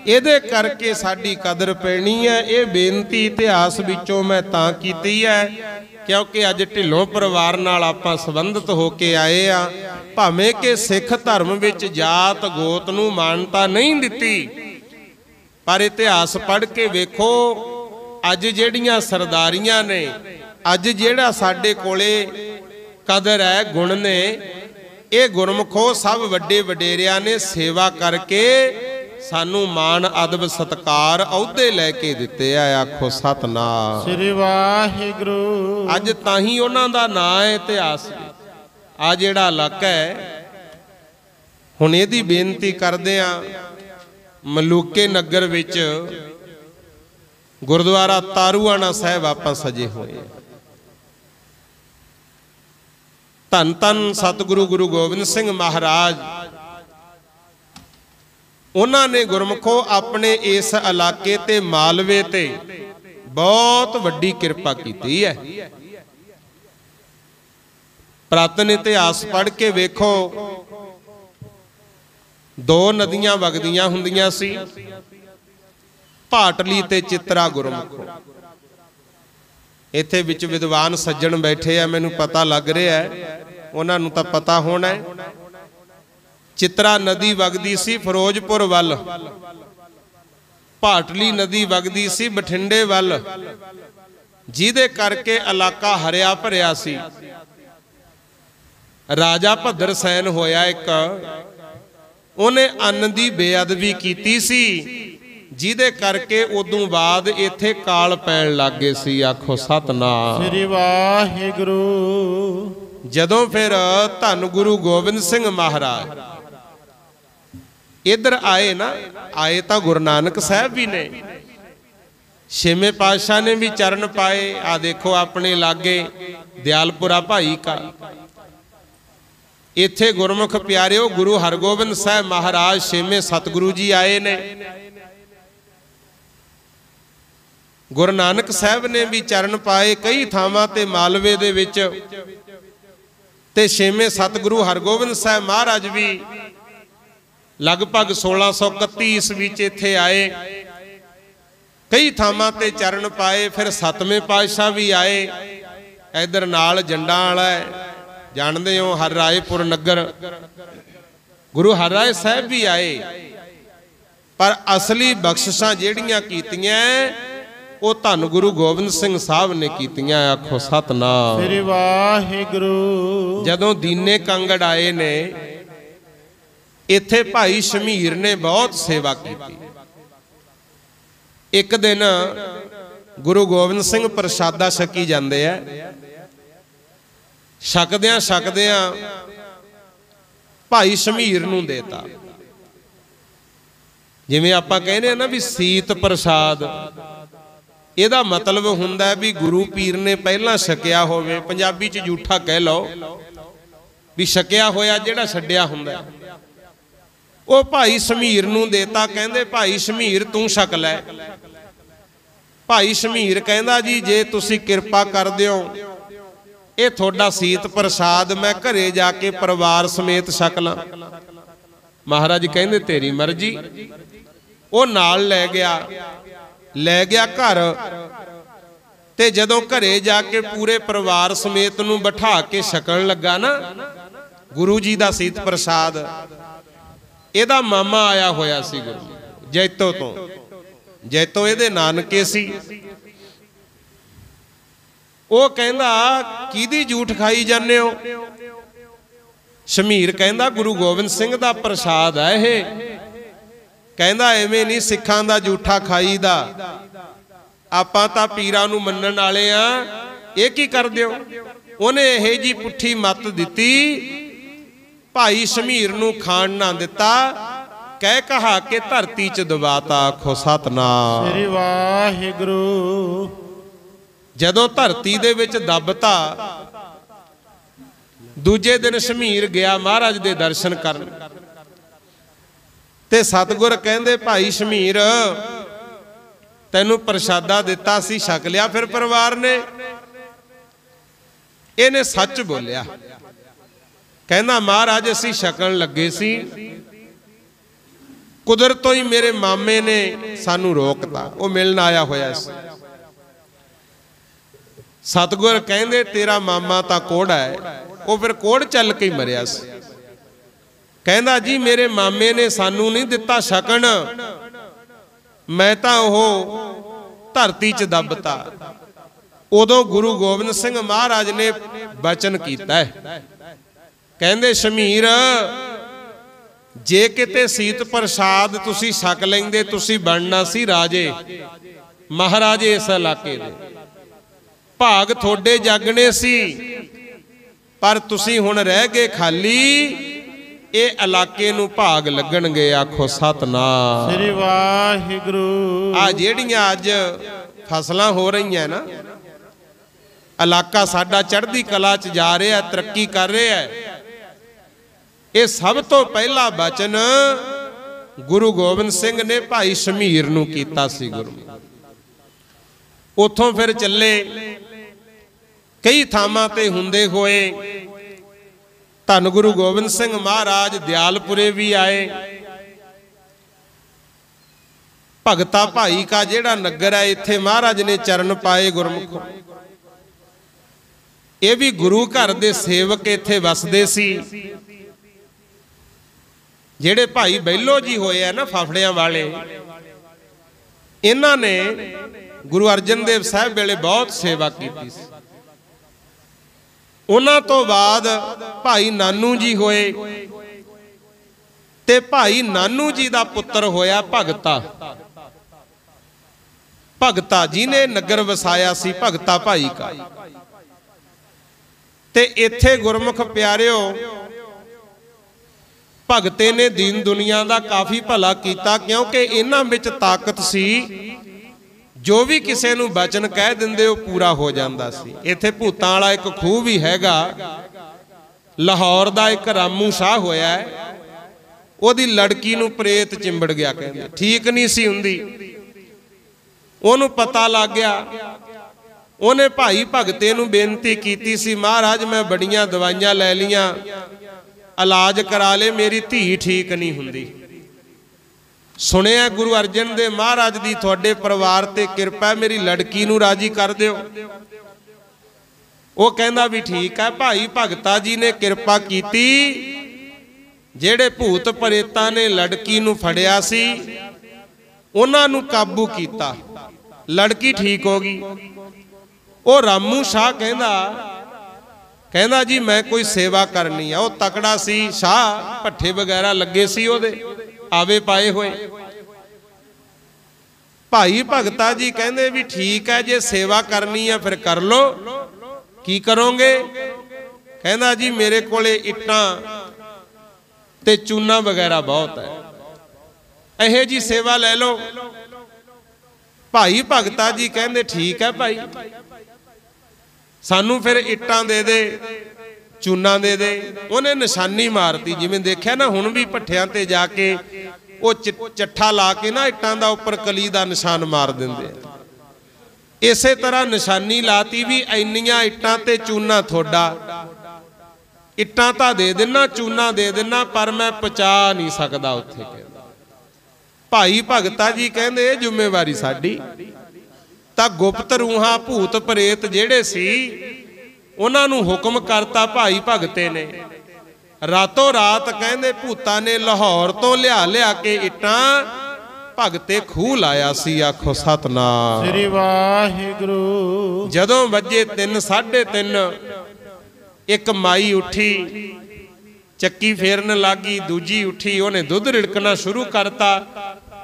ਇਹਦੇ ਕਰਕੇ ਸਾਡੀ ਕਦਰ ਪੈਣੀ ਹੈ। ਇਹ ਬੇਨਤੀ ਇਤਿਹਾਸ ਵਿੱਚੋਂ ਮੈਂ ਤਾਂ ਕੀਤੀ ਹੈ ਕਿਉਂਕਿ ਅੱਜ ਢਿੱਲੋਂ ਪਰਿਵਾਰ ਨਾਲ ਆਪਾਂ ਸੰਬੰਧਿਤ ਹੋ ਕੇ ਆਏ ਆ। ਭਾਵੇਂ ਕਿ ਸਿੱਖ ਧਰਮ ਵਿੱਚ ਜਾਤ ਗੋਤ ਨੂੰ ਮਾਨਤਾ ਨਹੀਂ ਦਿੱਤੀ, ਪਰ ਇਤਿਹਾਸ ਪੜ੍ਹ ਕੇ ਵੇਖੋ ਅੱਜ ਜਿਹੜੀਆਂ ਸਰਦਾਰੀਆਂ ਨੇ, ਅੱਜ ਜਿਹੜਾ ਸਾਡੇ ਕੋਲੇ ਕਦਰ ਹੈ, ਗੁਣ ਨੇ, ਇਹ ਗੁਰਮੁਖੋ ਸਭ ਵੱਡੇ ਵਡੇਰਿਆਂ ਨੇ ਸੇਵਾ ਕਰਕੇ ਸਾਨੂੰ ਮਾਣ ਅਦਬ ਸਤਕਾਰ ਅਹੁਦੇ ਲੈ ਕੇ ਦਿੱਤੇ ਆ। ਆਖੋ ਸਤਨਾਮ ਸ੍ਰੀ ਵਾਹਿਗੁਰੂ। ਅੱਜ ਤਾਂ ਹੀ ਉਹਨਾਂ ਦਾ ਨਾਂ ਹੈ ਇਤਿਹਾਸ ਵਿੱਚ। ਆ ਜਿਹੜਾ ਇਲਾਕਾ ਹੈ, ਹੁਣ ਇਹਦੀ ਬੇਨਤੀ ਕਰਦੇ ਆ, ਮਲੂਕੇ ਨਗਰ ਵਿੱਚ ਗੁਰਦੁਆਰਾ ਤਾਰੂਆਣਾ ਸਾਹਿਬ ਆਪਾਂ ਸਜੇ ਹੋਏ ਆ। ਧੰਨ ਧੰਨ ਸਤਿਗੁਰੂ ਗੁਰੂ ਗੋਬਿੰਦ ਸਿੰਘ ਮਹਾਰਾਜ, ਉਹਨਾਂ ਨੇ ਗੁਰਮੁਖੋ ਆਪਣੇ ਇਸ ਇਲਾਕੇ ਤੇ ਮਾਲਵੇ ਤੇ ਬਹੁਤ ਵੱਡੀ ਕਿਰਪਾ ਕੀਤੀ ਹੈ। ਪ੍ਰਾਤਨ ਇਤਿਹਾਸ ਪੜ੍ਹ ਕੇ ਵੇਖੋ, ਦੋ ਨਦੀਆਂ ਵਗਦੀਆਂ ਹੁੰਦੀਆਂ ਸੀ, ਭਾਟਲੀ ਤੇ ਚਿਤਰਾ ਗੁਰਮੁਖੋ। ਇੱਥੇ ਵਿੱਚ ਵਿਦਵਾਨ ਸੱਜਣ ਬੈਠੇ ਆ, ਮੈਨੂੰ ਪਤਾ ਲੱਗ ਰਿਹਾ ਹੈ, ਉਹਨਾਂ ਨੂੰ ਤਾਂ ਪਤਾ ਹੋਣਾ ਹੈ। ਚਿਤਰਾ ਨਦੀ ਵਗਦੀ ਸੀ ਫਿਰੋਜ਼ਪੁਰ ਵੱਲ, ਭਾਟਲੀ ਨਦੀ ਵਗਦੀ ਸੀ ਬਠਿੰਡੇ ਵੱਲ, ਜਿਹਦੇ ਕਰਕੇ ਇਲਾਕਾ ਹਰਿਆ ਭਰਿਆ ਸੀ। ਰਾਜਾ ਭੱਦਰ ਸੈਨ ਹੋਇਆ ਇੱਕ, ਉਹਨੇ ਅੰਨ ਦੀ ਬੇਅਦਬੀ ਕੀਤੀ ਸੀ, ਜਿਹਦੇ ਕਰਕੇ ਉਦੋਂ ਬਾਅਦ ਇੱਥੇ ਕਾਲ ਪੈਣ ਲੱਗ ਗਏ ਸੀ। ਆਖੋ ਸਤਨਾਮ ਸ੍ਰੀ ਵਾਹਿਗੁਰੂ। ਜਦੋਂ ਫਿਰ ਧੰਨ ਗੁਰੂ ਗੋਬਿੰਦ ਸਿੰਘ ਮਹਾਰਾਜ ਇੱਧਰ ਆਏ ਨਾ, ਆਏ ਤਾਂ ਗੁਰੂ ਨਾਨਕ ਸਾਹਿਬ ਵੀ ਨੇ, ਛੇਵੇਂ ਪਾਤਸ਼ਾਹ ਨੇ ਵੀ ਚਰਨ ਪਾਏ। ਆ ਦੇਖੋ ਆਪਣੇ ਲਾਗੇ ਦਿਆਲਪੁਰਾ ਭਾਈ ਕਾ, ਇੱਥੇ ਗੁਰਮੁਖ ਪਿਆਰਿਓ ਗੁਰੂ ਹਰਗੋਬਿੰਦ ਸਾਹਿਬ ਮਹਾਰਾਜ ਛੇਵੇਂ ਸਤਿਗੁਰੂ ਜੀ ਆਏ ਨੇ। ਗੁਰੂ ਨਾਨਕ ਸਾਹਿਬ ਨੇ ਵੀ ਚਰਨ ਪਾਏ ਕਈ ਥਾਵਾਂ ਤੇ ਮਾਲਵੇ ਦੇ ਵਿੱਚ, ਤੇ ਛੇਵੇਂ ਸਤਿਗੁਰੂ ਹਰਗੋਬਿੰਦ ਸਾਹਿਬ ਮਹਾਰਾਜ ਵੀ ਲਗਭਗ 1631 ਈਸਵੀ ਚ ਇੱਥੇ ਆਏ, ਕਈ ਥਾਵਾਂ ਤੇ ਚਰਨ ਪਾਏ। ਫਿਰ ਸਤਵੇਂ ਪਾਤਸ਼ਾਹ ਵੀ ਆਏ, ਇਧਰ ਨਾਲ ਜੰਡਾਂ ਵਾਲਾ ਹੈ, ਜਾਣਦੇ ਹੋ, ਹਰ ਰਾਏਪੁਰ ਨਗਰ ਗੁਰੂ ਹਰਰਾਏ ਸਾਹਿਬ ਵੀ ਆਏ। ਪਰ ਅਸਲੀ ਬਖਸ਼ਿਸ਼ਾਂ ਜਿਹੜੀਆਂ ਕੀਤੀਆਂ ਉਹ ਧੰਨ ਗੁਰੂ ਗੋਬਿੰਦ ਸਿੰਘ ਸਾਹਿਬ ਨੇ ਕੀਤੀਆਂ। ਆਖੋ ਸਤਨਾਮ ਸ੍ਰੀ ਵਾਹਿਗੁਰੂ। ਜਦੋਂ ਦੀਨੇ ਕਾਂਗੜ ਆਏ ਨੇ, ਇੱਥੇ ਭਾਈ ਸ਼ਮੀਰ ਨੇ ਬਹੁਤ ਸੇਵਾ ਕੀਤੀ। ਇੱਕ ਦਿਨ ਗੁਰੂ ਗੋਬਿੰਦ ਸਿੰਘ ਪ੍ਰਸ਼ਾਦਾ ਛਕੀ ਜਾਂਦੇ ਆ, ਛਕਦਿਆਂ ਛਕਦਿਆਂ ਭਾਈ ਸ਼ਮੀਰ ਨੂੰ ਦੇਤਾ। ਜਿਵੇਂ ਆਪਾਂ ਕਹਿੰਦੇ ਆ ਨਾ ਵੀ ਸੀਤ ਪ੍ਰਸਾਦ, ਇਹਦਾ ਮਤਲਬ ਹੁੰਦਾ ਵੀ ਗੁਰੂ ਪੀਰ ਨੇ ਪਹਿਲਾਂ ਛਕਿਆ ਹੋਵੇ। ਪੰਜਾਬੀ 'ਚ ਜੂਠਾ ਕਹਿ ਲਓ ਵੀ ਛਕਿਆ ਹੋਇਆ ਜਿਹੜਾ ਛੱਡਿਆ ਹੁੰਦਾ, ਉਹ ਭਾਈ ਸ਼ਮੀਰ ਨੂੰ ਦੇਤਾ। ਕਹਿੰਦੇ ਭਾਈ ਸ਼ਮੀਰ ਤੂੰ ਛਕ ਲੈ। ਭਾਈ ਸ਼ਮੀਰ ਕਹਿੰਦਾ ਜੀ ਜੇ ਤੁਸੀਂ ਕਿਰਪਾ ਕਰ ਦਿਓ, ਇਹ ਤੁਹਾਡਾ ਸੀਤ ਪ੍ਰਸਾਦ ਮੈਂ ਘਰੇ ਜਾ ਕੇ ਪਰਿਵਾਰ ਸਮੇਤ ਛਕ ਲਾਂ। ਮਹਾਰਾਜ ਕਹਿੰਦੇ ਤੇਰੀ ਮਰਜ਼ੀ। ਉਹ ਨਾਲ ਲੈ ਗਿਆ ਘਰ, ਤੇ ਜਦੋਂ ਘਰੇ ਜਾ ਕੇ ਪੂਰੇ ਪਰਿਵਾਰ ਸਮੇਤ ਨੂੰ ਬਿਠਾ ਕੇ ਛਕਣ ਲੱਗਾ ਨਾ ਗੁਰੂ ਜੀ ਦਾ ਸੀਤ ਪ੍ਰਸਾਦ, ਇਹਦਾ ਮਾਮਾ ਆਇਆ ਹੋਇਆ ਸੀ ਗੁਰੂ ਜੈਤੋ ਤੋਂ। ਜੈਤੋ ਇਹਦੇ ਨਾਨਕੇ ਸੀ। ਉਹ ਕਹਿੰਦਾ ਕਿਹਦੀ ਝੂਠ ਖਾਈ ਜਾਂਦੇ ਹੋ? ਸ਼ਮੀਰ ਕਹਿੰਦਾ ਗੁਰੂ ਗੋਬਿੰਦ ਸਿੰਘ ਦਾ ਪ੍ਰਸਾਦ ਹੈ ਇਹ। ਕਹਿੰਦਾ ਐਵੇਂ ਨਹੀਂ ਸਿੱਖਾਂ ਦਾ ਝੂਠਾ ਖਾਈਦਾ, ਆਪਾਂ ਤਾਂ ਪੀਰਾਂ ਨੂੰ ਮੰਨਣ ਵਾਲੇ ਆ, ਇਹ ਕੀ ਕਰਦੇ ਹੋ? ਉਹਨੇ ਇਹ ਜੀ ਪੁੱਠੀ ਮੱਤ ਦਿੱਤੀ, ਭਾਈ ਸ਼ਮੀਰ ਨੂੰ ਖਾਣ ਨਾ ਦਿੱਤਾ, ਕਹਿ ਕਹਾ ਕੇ ਧਰਤੀ 'ਚ ਦਬਾਤਾ। ਆਖੋ ਸਤਨਾਮ ਸ੍ਰੀ ਵਾਹਿਗੁਰੂ। ਜਦੋਂ ਧਰਤੀ ਦੇ ਵਿੱਚ ਦੱਬਤਾ, ਦੂਜੇ ਦਿਨ ਸ਼ਮੀਰ ਗਿਆ ਮਹਾਰਾਜ ਦੇ ਦਰਸ਼ਨ ਕਰਨ, ਤੇ ਸਤਿਗੁਰ ਕਹਿੰਦੇ ਭਾਈ ਸ਼ਮੀਰ ਤੈਨੂੰ ਪ੍ਰਸ਼ਾਦਾ ਦਿੱਤਾ ਸੀ, ਛਕ ਲਿਆ ਫਿਰ ਪਰਿਵਾਰ ਨੇ? ਇਹਨੇ ਸੱਚ ਬੋਲਿਆ। ਕਹਿੰਦਾ ਮਹਾਰਾਜ ਅਸੀਂ ਛਕਣ ਲੱਗੇ ਸੀ, ਕੁਦਰਤੋਂ ਹੀ ਮੇਰੇ ਮਾਮੇ ਨੇ ਸਾਨੂੰ ਰੋਕਤਾ, ਉਹ ਮਿਲਣ ਆਇਆ ਹੋਇਆ ਸੀ। ਸਤਿਗੁਰ ਕਹਿੰਦੇ ਤੇਰਾ ਮਾਮਾ ਤਾਂ ਕੋੜਾ ਹੈ, ਉਹ ਫਿਰ ਕੋੜ ਚੱਲ ਕੇ ਹੀ ਮਰਿਆ ਸੀ। ਕਹਿੰਦਾ ਜੀ ਮੇਰੇ ਮਾਮੇ ਨੇ ਸਾਨੂੰ ਨਹੀਂ ਦਿੱਤਾ ਛਕਣ, ਮੈਂ ਤਾਂ ਉਹ ਧਰਤੀ 'ਚ ਦੱਬਤਾ। ਉਦੋਂ ਗੁਰੂ ਗੋਬਿੰਦ ਸਿੰਘ ਮਹਾਰਾਜ ਨੇ ਬਚਨ ਕੀਤਾ, ਕਹਿੰਦੇ ਸ਼ਮੀਰ ਜੇ ਕਿਤੇ ਸੀਤ ਪ੍ਰਸਾਦ ਤੁਸੀਂ ਛਕ ਲੈਂਦੇ, ਤੁਸੀਂ ਬਣਨਾ ਸੀ ਰਾਜੇ ਮਹਾਰਾਜੇ ਇਸ ਇਲਾਕੇ ਦੇ, ਭਾਗ ਤੁਹਾਡੇ ਜਾਗਣੇ ਸੀ, ਪਰ ਤੁਸੀਂ ਹੁਣ ਰਹਿ ਗਏ ਖਾਲੀ, ਇਹ ਇਲਾਕੇ ਨੂੰ ਭਾਗ ਲੱਗਣਗੇ। ਆਖੋ ਸਤਨਾਮ ਸ੍ਰੀ ਵਾਹਿਗੁਰੂ। ਆ ਜਿਹੜੀਆਂ ਅੱਜ ਫਸਲਾਂ ਹੋ ਰਹੀਆਂ ਨਾ, ਇਲਾਕਾ ਸਾਡਾ ਚੜ੍ਹਦੀ ਕਲਾ 'ਚ ਜਾ ਰਿਹਾ, ਤਰੱਕੀ ਕਰ ਰਿਹਾ, ਇਹ ਸਭ ਤੋਂ ਪਹਿਲਾ ਬਚਨ ਗੁਰੂ ਗੋਬਿੰਦ ਸਿੰਘ ਨੇ ਭਾਈ ਸ਼ਮੀਰ ਨੂੰ ਕੀਤਾ ਸੀ। ਗੁਰੂ ਉੱਥੋਂ ਫਿਰ ਚੱਲੇ, ਕਈ ਥਾਵਾਂ ਤੇ ਹੁੰਦੇ ਹੋਏ ਧੰਨ ਗੁਰੂ ਗੋਬਿੰਦ ਸਿੰਘ ਮਹਾਰਾਜ ਦਿਆਲਪੁਰੇ ਵੀ ਆਏ। ਭਗਤਾ ਭਾਈ ਕਾ ਜਿਹੜਾ ਨਗਰ ਹੈ, ਇੱਥੇ ਮਹਾਰਾਜ ਨੇ ਚਰਨ ਪਾਏ ਗੁਰਮੁਖੋਂ। ਇਹ ਵੀ ਗੁਰੂ ਘਰ ਦੇ ਸੇਵਕ ਇੱਥੇ ਵਸਦੇ ਸੀ। ਜਿਹੜੇ ਭਾਈ ਬੈਲੋ ਜੀ ਹੋਏ ਆ ਨਾ ਫਾਫੜਿਆਂ ਵਾਲੇ, ਇਹਨਾਂ ਨੇ ਗੁਰੂ ਅਰਜਨ ਦੇਵ ਸਾਹਿਬ ਵੇਲੇ ਬਹੁਤ ਸੇਵਾ ਕੀਤੀ ਸੀ। ਉਹਨਾਂ ਤੋਂ ਬਾਅਦ ਭਾਈ ਨਾਨੂ ਜੀ ਹੋਏ, ਤੇ ਭਾਈ ਨਾਨੂ ਜੀ ਦਾ ਪੁੱਤਰ ਹੋਇਆ ਭਗਤਾ। ਭਗਤਾ ਜੀ ਨੇ ਨਗਰ ਵਸਾਇਆ ਸੀ, ਭਗਤਾ ਭਾਈ ਕਾ। ਤੇ ਇੱਥੇ ਗੁਰਮੁਖ ਪਿਆਰਿਓ, ਭਗਤੇ ਨੇ ਦੀਨ ਦੁਨੀਆ ਦਾ ਕਾਫੀ ਭਲਾ ਕੀਤਾ, ਕਿਉਂਕਿ ਇਹਨਾਂ ਵਿੱਚ ਤਾਕਤ ਸੀ। ਜੋ ਵੀ ਕਿਸੇ ਨੂੰ ਬਚਨ ਕਹਿ ਦਿੰਦੇ ਉਹ ਪੂਰਾ ਹੋ ਜਾਂਦਾ ਸੀ। ਇੱਥੇ ਭੂਤਾਂ ਵਾਲਾ ਇੱਕ ਖੂਹ ਵੀ ਹੈਗਾ, ਲਾਹੌਰ ਦਾ ਇੱਕ ਰਾਮੂ ਸ਼ਾਹ ਹੋਇਆ ਹੈ, ਉਹਦੀ ਲੜਕੀ ਨੂੰ ਪ੍ਰੇਤ ਚਿੰਬੜ ਗਿਆ, ਕਹਿੰਦੇ ਠੀਕ ਨਹੀਂ ਸੀ ਹੁੰਦੀ। ਉਹਨੂੰ ਪਤਾ ਲੱਗ ਗਿਆ, ਉਹਨੇ ਭਾਈ ਭਗਤੇ ਨੂੰ ਬੇਨਤੀ ਕੀਤੀ ਸੀ, ਮਹਾਰਾਜ ਮੈਂ ਬੜੀਆਂ ਦਵਾਈਆਂ ਲੈ ਲੀਆਂ, ਇਲਾਜ ਕਰਾ ਲੇ, ਮੇਰੀ ਧੀ ਠੀਕ ਨਹੀਂ ਹੁੰਦੀ। ਸੁਣਿਆ ਗੁਰੂ ਅਰਜਨ ਦੇਵ ਮਹਾਰਾਜ ਦੀ ਤੁਹਾਡੇ ਪਰਿਵਾਰ ਤੇ ਕਿਰਪਾ, ਮੇਰੀ ਲੜਕੀ ਨੂੰ ਰਾਜੀ ਕਰ ਦਿਓ। ਉਹ ਕਹਿੰਦਾ ਵੀ ਠੀਕ ਹੈ। ਭਾਈ ਭਗਤਾ ਜੀ ਨੇ ਕਿਰਪਾ ਕੀਤੀ, ਜਿਹੜੇ ਭੂਤ ਪ੍ਰੇਤਾਂ ਨੇ ਲੜਕੀ ਨੂੰ ਫੜਿਆ ਸੀ ਉਹਨਾਂ ਨੂੰ ਕਾਬੂ ਕੀਤਾ। लड़की ठीक हो गई। वो रामू शाह कहंदा जी मैं कोई सेवा करनी है। वो तकड़ा सी शाह, भट्ठे वगैरह लगे सी ओदे आवे पाए हुए। भाई भगता जी कहंदे भी ठीक है, जे सेवा करनी है फिर कर लो, की करोगे? कहंदा जी मेरे कोले इट्टां ते चूना वगैरह बहुत है, यह जी सेवा ले लो। भाई भगता जी कहंदे ठीक है भाई, सानू फिर इट्टां दे दे, चूना दे दे। उन्हें निशानी मारती, जिवें देखिया ना हुण भी भट्ठियां ते जाके वो चट्ठा ला के ना इट्टां दा उपर कली दा निशान मार दिंदे। इसे तरह निशानी लाती भी इन्नियां इट्टां ते चूना थोड़ा, इट्टां तां दे देना, चूना दे देना, पर मैं पहुंचा नहीं सकदा उत्थे। भाई भगता जी कहंदे जिम्मेवारी साडी। तां गुप्त रूहां भूत प्रेत जेड़े सी उन्हां नूं हुक्म करता भाई भगते ने। रातों रात कहंदे भूतां ने लाहौर तो लिया के इट्टां भगते खूह लाया सी। आखो सतनाम श्री वाहिगुरु। जदों वजे 3 साढ़े 3 एक माई उठी, चक्की फेरन लागी, दूजी उठी, उन्हें दुध रिड़कना शुरू करता।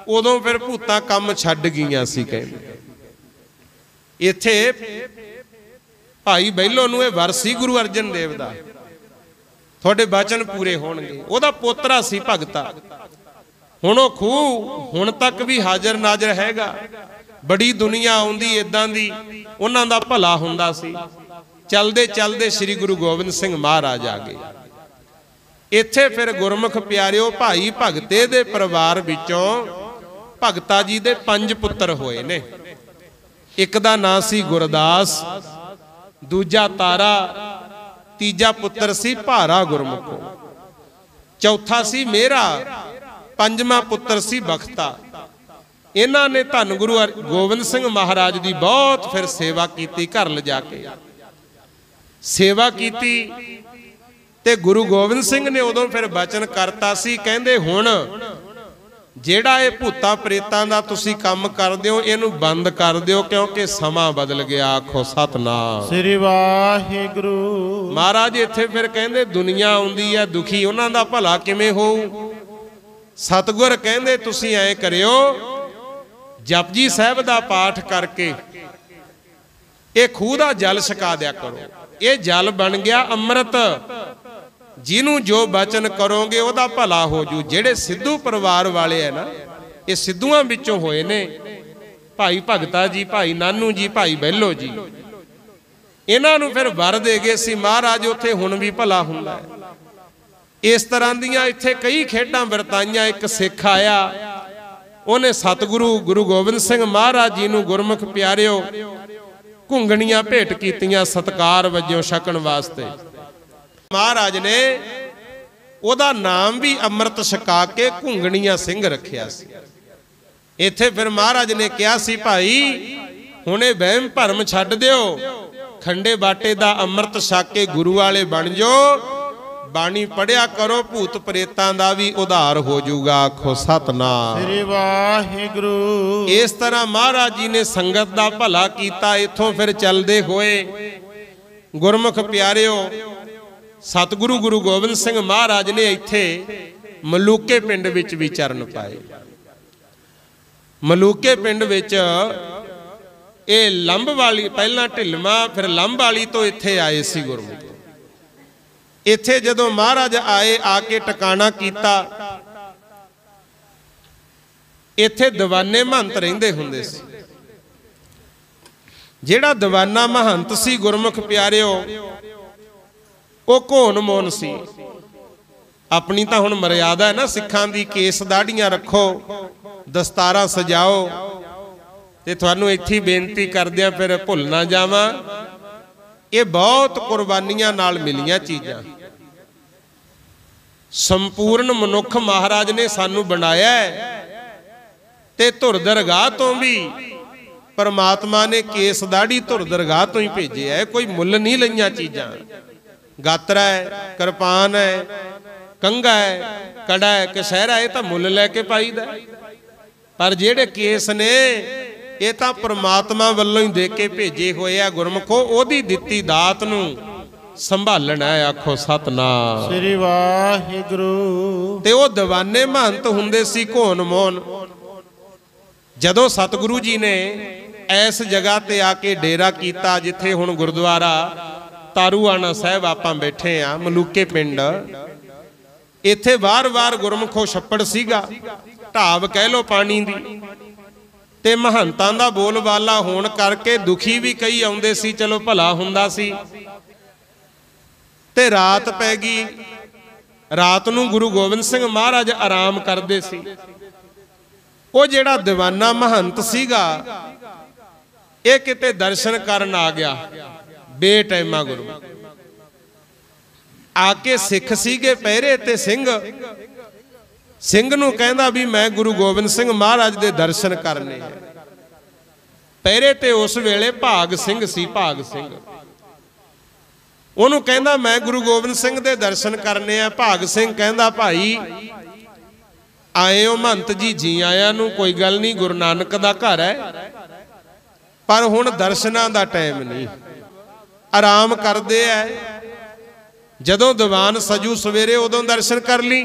उदों फिर भूतां काम छड्ड गईयां सी। कहंदे इत्थे भाई बहलो नूं वर सी गुरु अर्जन देव दा, थोड़े वचन पूरे होणगे। ओदा पोतरा सी भगता। हुण ओह खूह हुण तक भी हाजर नाजर हैगा। बड़ी दुनिया आउंदी इदां दी, उन्हां दा भला हुंदा सी। चलदे चलदे श्री गुरु गोबिंद सिंह महाराज आ गए। इत्थे फिर गुरमुख प्यारिओ भाई भगते दे परिवार विचों भगता जी दे 5 पुत्तर होए ने। एक दा नाम सी गुरदास, दूजा तारा, तीजा पुत्र सी भारा गुरमुख, चौथा सी मेरा, पंजवां पुत्र सी बख्ता। इन्हां ने धन गुरु गोबिंद सिंह महाराज की बहुत फिर सेवा की, घर ले जाके सेवा की। ते गुरु गोबिंद सिंह ने उदों फिर वचन करता सी, कहंदे हुण जेड़ा ये भूतां प्रेतां दा तुसीं काम करदे हो इहनूं बंद कर दिओ, क्योंकि समा बदल गया। आखो सतनाम श्री वाहिगुरु। महाराज इत्थे फिर कहंदे दुनिया आउंदी है दुखी, उन्हां दा भला किवें होऊ? सतगुर कहंदे तुसीं ऐ करिओ, जपजी साहिब दा पाठ करके ये खूह दा जल छका दिया करो। ये जल बन गया अमृत, जिन्हों जो वचन करोगे ओदा भला हो जू। जेड़े सिद्धू परिवार वाले है ना, ये सिद्धूआं विचों होए ने। भाई भगता जी, भाई नानू जी, भाई बहलो जी, इन्हां नूं फिर वर दे गए सी महाराज, उत्थे हुण भी भला हुंदा है। इस तरह दियां इत्थे कई खेडां वरताइयां। एक सिख आया, उन्हें सतगुरु गुरु गोबिंद सिंह महाराज जी नूं गुरमुख प्यारिओ घुंगणियां भेंट कीतियां सत्कार वजों छकण वास्ते। महाराज ने ओदा नाम भी अमृत छका के घुंगणियां सिंह रखिया सी। इत्थे फिर महाराज ने कहा सी, भाई हुणे वहम भरम छड्ड दिओ, खंडे बाटे दा अमृत छक के गुरु वाले बन जाओ, बाणी पढ़िया करो, भूत प्रेतां दा भी उधार हो जाऊगा। आखो सतनाम श्री वाहिगुरु। इस तरह महाराज जी ने संगत दा भला कीता। इत्थों फिर चलदे होए गुरमुख प्यारिओ सतगुरु गुरु गोबिंद सिंह महाराज ने इत्थे मलूके पिंड विच भी चरण पाए। मलूके पिंड विच ये लंब वाली, पहला ढिलमा फिर लंब वाली तो इत्थे आए सी गुरमुख। इत्थे जदों महाराज आए, आके टिकाणा कीता। इत्थे दीवाने महंत रहिंदे हुंदे सी। जेड़ा दीवाना महंत सी गुरमुख प्यारिओ वो घोन मोन सी। अपनी तो हुण मर्यादा है ना सिखां दी, केस दाढ़ियां रखो, दस्तारा सजाओ। ते तुहानूं इत्थे बेनती करदिआं फिर भुल ना जावां, ये बहुत कुर्बानियां नाल मिलियां चीज़ां। संपूर्ण मनुख महाराज ने सानू बनाया है, ते धुर दरगाह तो भी परमात्मा ने केस दाढ़ी धुर दरगाह तो ही भेजे है। कोई मुल नहीं लईआं चीज़ां। गात्रा है, किरपान है, कंघा है, कड़ा है, कशहरा है, तो मुल लैके पाईदा। पर जेड़े केस ने ये तो परमात्मा वालों ही दे के भेजे हुए आ गुरमुखो, ओदी दित्ती दात नूं संभालना है। आखो सतनाम श्री वाहिगुरु। ते ओ दीवाने महंत हुंदे सी घोन मोहन। जदों सतगुरु जी ने इस जगह ते आके डेरा कीता जिथे हुण गुरुद्वारा तारूआणा साहिब आपां बैठे आ, मलूके पिंड, इत्थे वार-वार गुरमुखो छप्पड़ सीगा, ढाब कह लो पानी दी, ते महंतां दा बोलबाला होण करके दुखी भी कई आउंदे सी, चलो भला हुंदा सी। ते रात पै गई, रात नूं गुरु गोबिंद सिंह महाराज आराम करदे सी। वो जिहड़ा दीवाना महंत सीगा ये किते दर्शन करन आ गया बेटैमा गुरु। आके सिख सीगे पहरे ते सिंह नूं कहंदा भी मैं गुरु गोबिंद सिंह महाराज दे दर्शन करने। पहरे ते उस वेले भाग सिंह सी, भाग सिंह ਉਹਨੂੰ ਕਹਿੰਦਾ मैं गुरु गोबिंद सिंह दे दर्शन करने आ। भाग सिंह कहंदा भाई आए हो महंत जी, जी आया नूं, कोई गल नहीं, गुरु नानक दा घर है, पर हुण दर्शनां दा टाइम नहीं, आराम करदे ऐ, जदों दीवान सजू सवेरे उदों दर्शन कर ली।